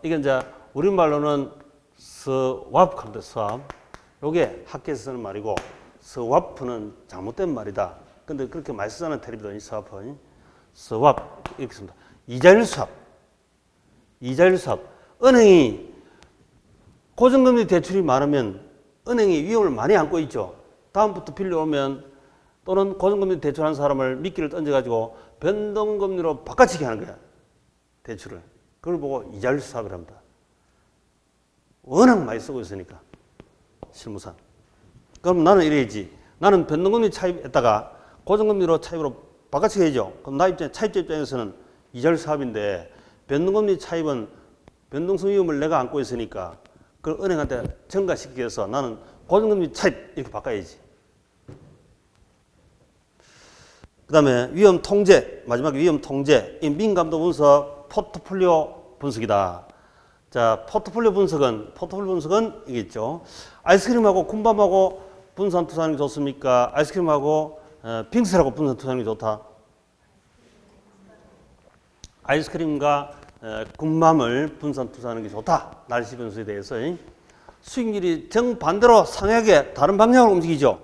이게 이제 우리말로는 스왑합니다. 스왑. 요게 학교에서 쓰는 말이고 스왑는 잘못된 말이다. 근데 그렇게 많이 쓰는 텔레비전 스왑은 스왑 이렇게 씁니다. 이자율 수합. 이자율 수합. 은행이 고정금리 대출이 많으면 은행이 위험을 많이 안고 있죠. 다음부터 빌려오면 또는 고정금리 대출한 사람을 미끼를 던져가지고 변동금리로 바꿔치기 하는 거야. 대출을. 그걸 보고 이자율 수합을 합니다. 워낙 많이 쓰고 있으니까. 실무상. 그럼 나는 이래야지. 나는 변동금리 차입했다가 고정금리로 차입으로 바꿔치기 해야죠. 그럼 나 입장, 차입자 입장에서는 이자율 수합인데 변동금리 차입은 변동성 위험을 내가 안고 있으니까 그걸 은행한테 전가시키기 위해서 나는 고정금리 차입 이렇게 바꿔야지. 그 다음에 위험 통제, 마지막에 위험 통제. 이 민감도 분석, 포트폴리오 분석이다. 자, 포트폴리오 분석은 이게 있죠. 아이스크림하고 군밤하고 분산 투자하는 게 좋습니까? 아이스크림하고 빙수하고 분산 투자하는 게 좋다. 아이스크림과 군밤을 분산 투자하는 게 좋다. 날씨 변수에 대해서. 수익률이 정반대로 상향하게 다른 방향으로 움직이죠.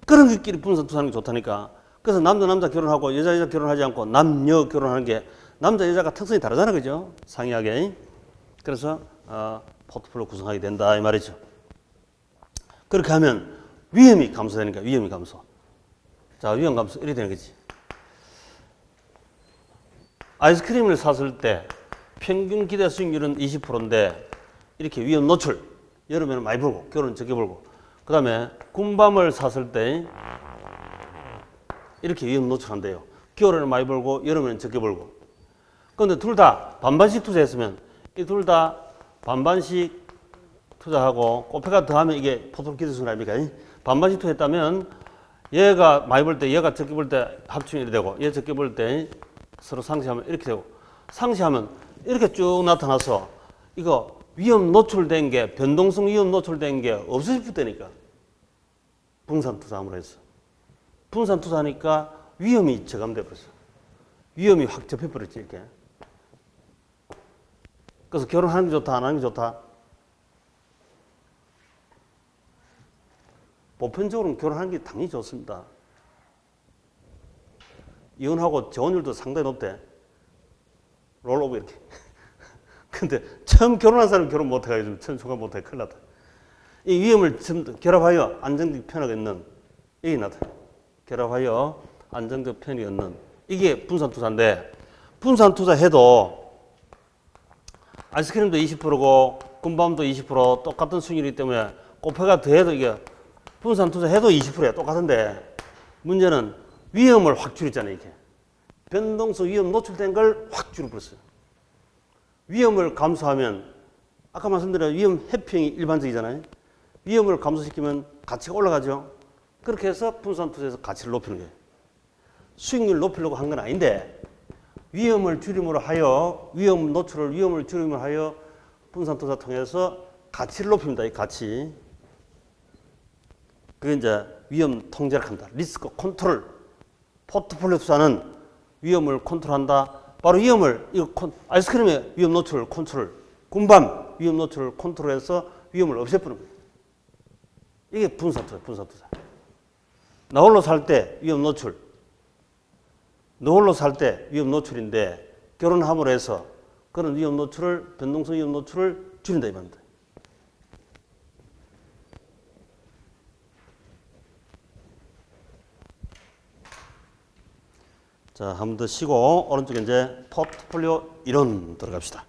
그런 것끼리 분산 투자하는 게 좋다니까. 그래서 남자 결혼하고 여자 결혼하지 않고 남녀 결혼하는 게 남자 여자가 특성이 다르잖아, 그죠? 상이하게. 그래서 포트폴리오 구성하게 된다 이 말이죠. 그렇게 하면 위험이 감소되니까 위험이 감소. 자, 위험 감소 이렇게 되는 거지. 아이스크림을 샀을 때 평균 기대 수익률은 20%인데 이렇게 위험 노출. 여름에는 많이 벌고 겨울은 적게 벌고. 그 다음에 군밤을 샀을 때 이렇게 위험 노출한대요. 겨울에는 많이 벌고 여름에는 적게 벌고. 그런데 둘 다 반반씩 투자했으면 이 둘 다 반반씩 투자하고 코페가 더하면 이게 포트폴리오 기대 수익 아닙니까? 반반씩 투자했다면 얘가 많이 벌 때 얘가 적게 벌 때 합치면 이렇게 되고 얘 적게 벌 때 서로 상쇄하면 이렇게 되고 상시하면 이렇게 쭉 나타나서 이거 위험 노출된 게 변동성 위험 노출된 게 없어질 때니까 분산 투자함으로 해서 분산 투자하니까 위험이 저감돼 버렸어. 위험이 확 접해 버렸지 이렇게. 그래서 결혼하는 게 좋다, 안 하는 게 좋다. 보편적으로는 결혼하는 게 당연히 좋습니다. 이혼하고 재혼율도 상당히 높대. 롤오버 이렇게. 근데 처음 결혼한 사람은 결혼 못해가지고 처음 초과 못해 큰일 났다. 이 위험을 결합하여 안정적 편하게 얻는 이게 나타나. 결합하여 안정적 편하게 얻는 이게 분산 투자인데 분산 투자해도 아이스크림도 20%고 군밤도 20% 똑같은 수익률이기 때문에 곱해가 더해도 이게 분산 투자해도 20%야 똑같은데 문제는 위험을 확 줄였잖아요. 이게 변동성 위험 노출된 걸 확 줄여버렸어요. 위험을 감소하면 아까 말씀드린 위험 회피형이 일반적이잖아요. 위험을 감소시키면 가치가 올라가죠. 그렇게 해서 분산 투자에서 가치를 높이는 거예요. 수익률을 높이려고 한 건 아닌데 위험을 줄임으로 하여 위험을 줄임으로 하여 분산 투자 통해서 가치를 높입니다. 이 가치. 그게 이제 위험 통제를 한다. 리스크 컨트롤. 포트폴리오 투자는 위험을 컨트롤한다. 바로 위험을 아이스크림의 위험 노출 컨트롤, 군밤 위험 노출 컨트롤해서 위험을 없애버리는 거예요. 이게 분산 투자, 분산 투자. 나 홀로 살 때 위험 노출, 너 홀로 살 때 위험 노출인데 결혼함으로 해서 그런 위험 노출을 변동성 위험 노출을 줄인다 이 말입니다. 자, 한 번 더 쉬고 오른쪽에 이제 포트폴리오 이론 들어갑시다.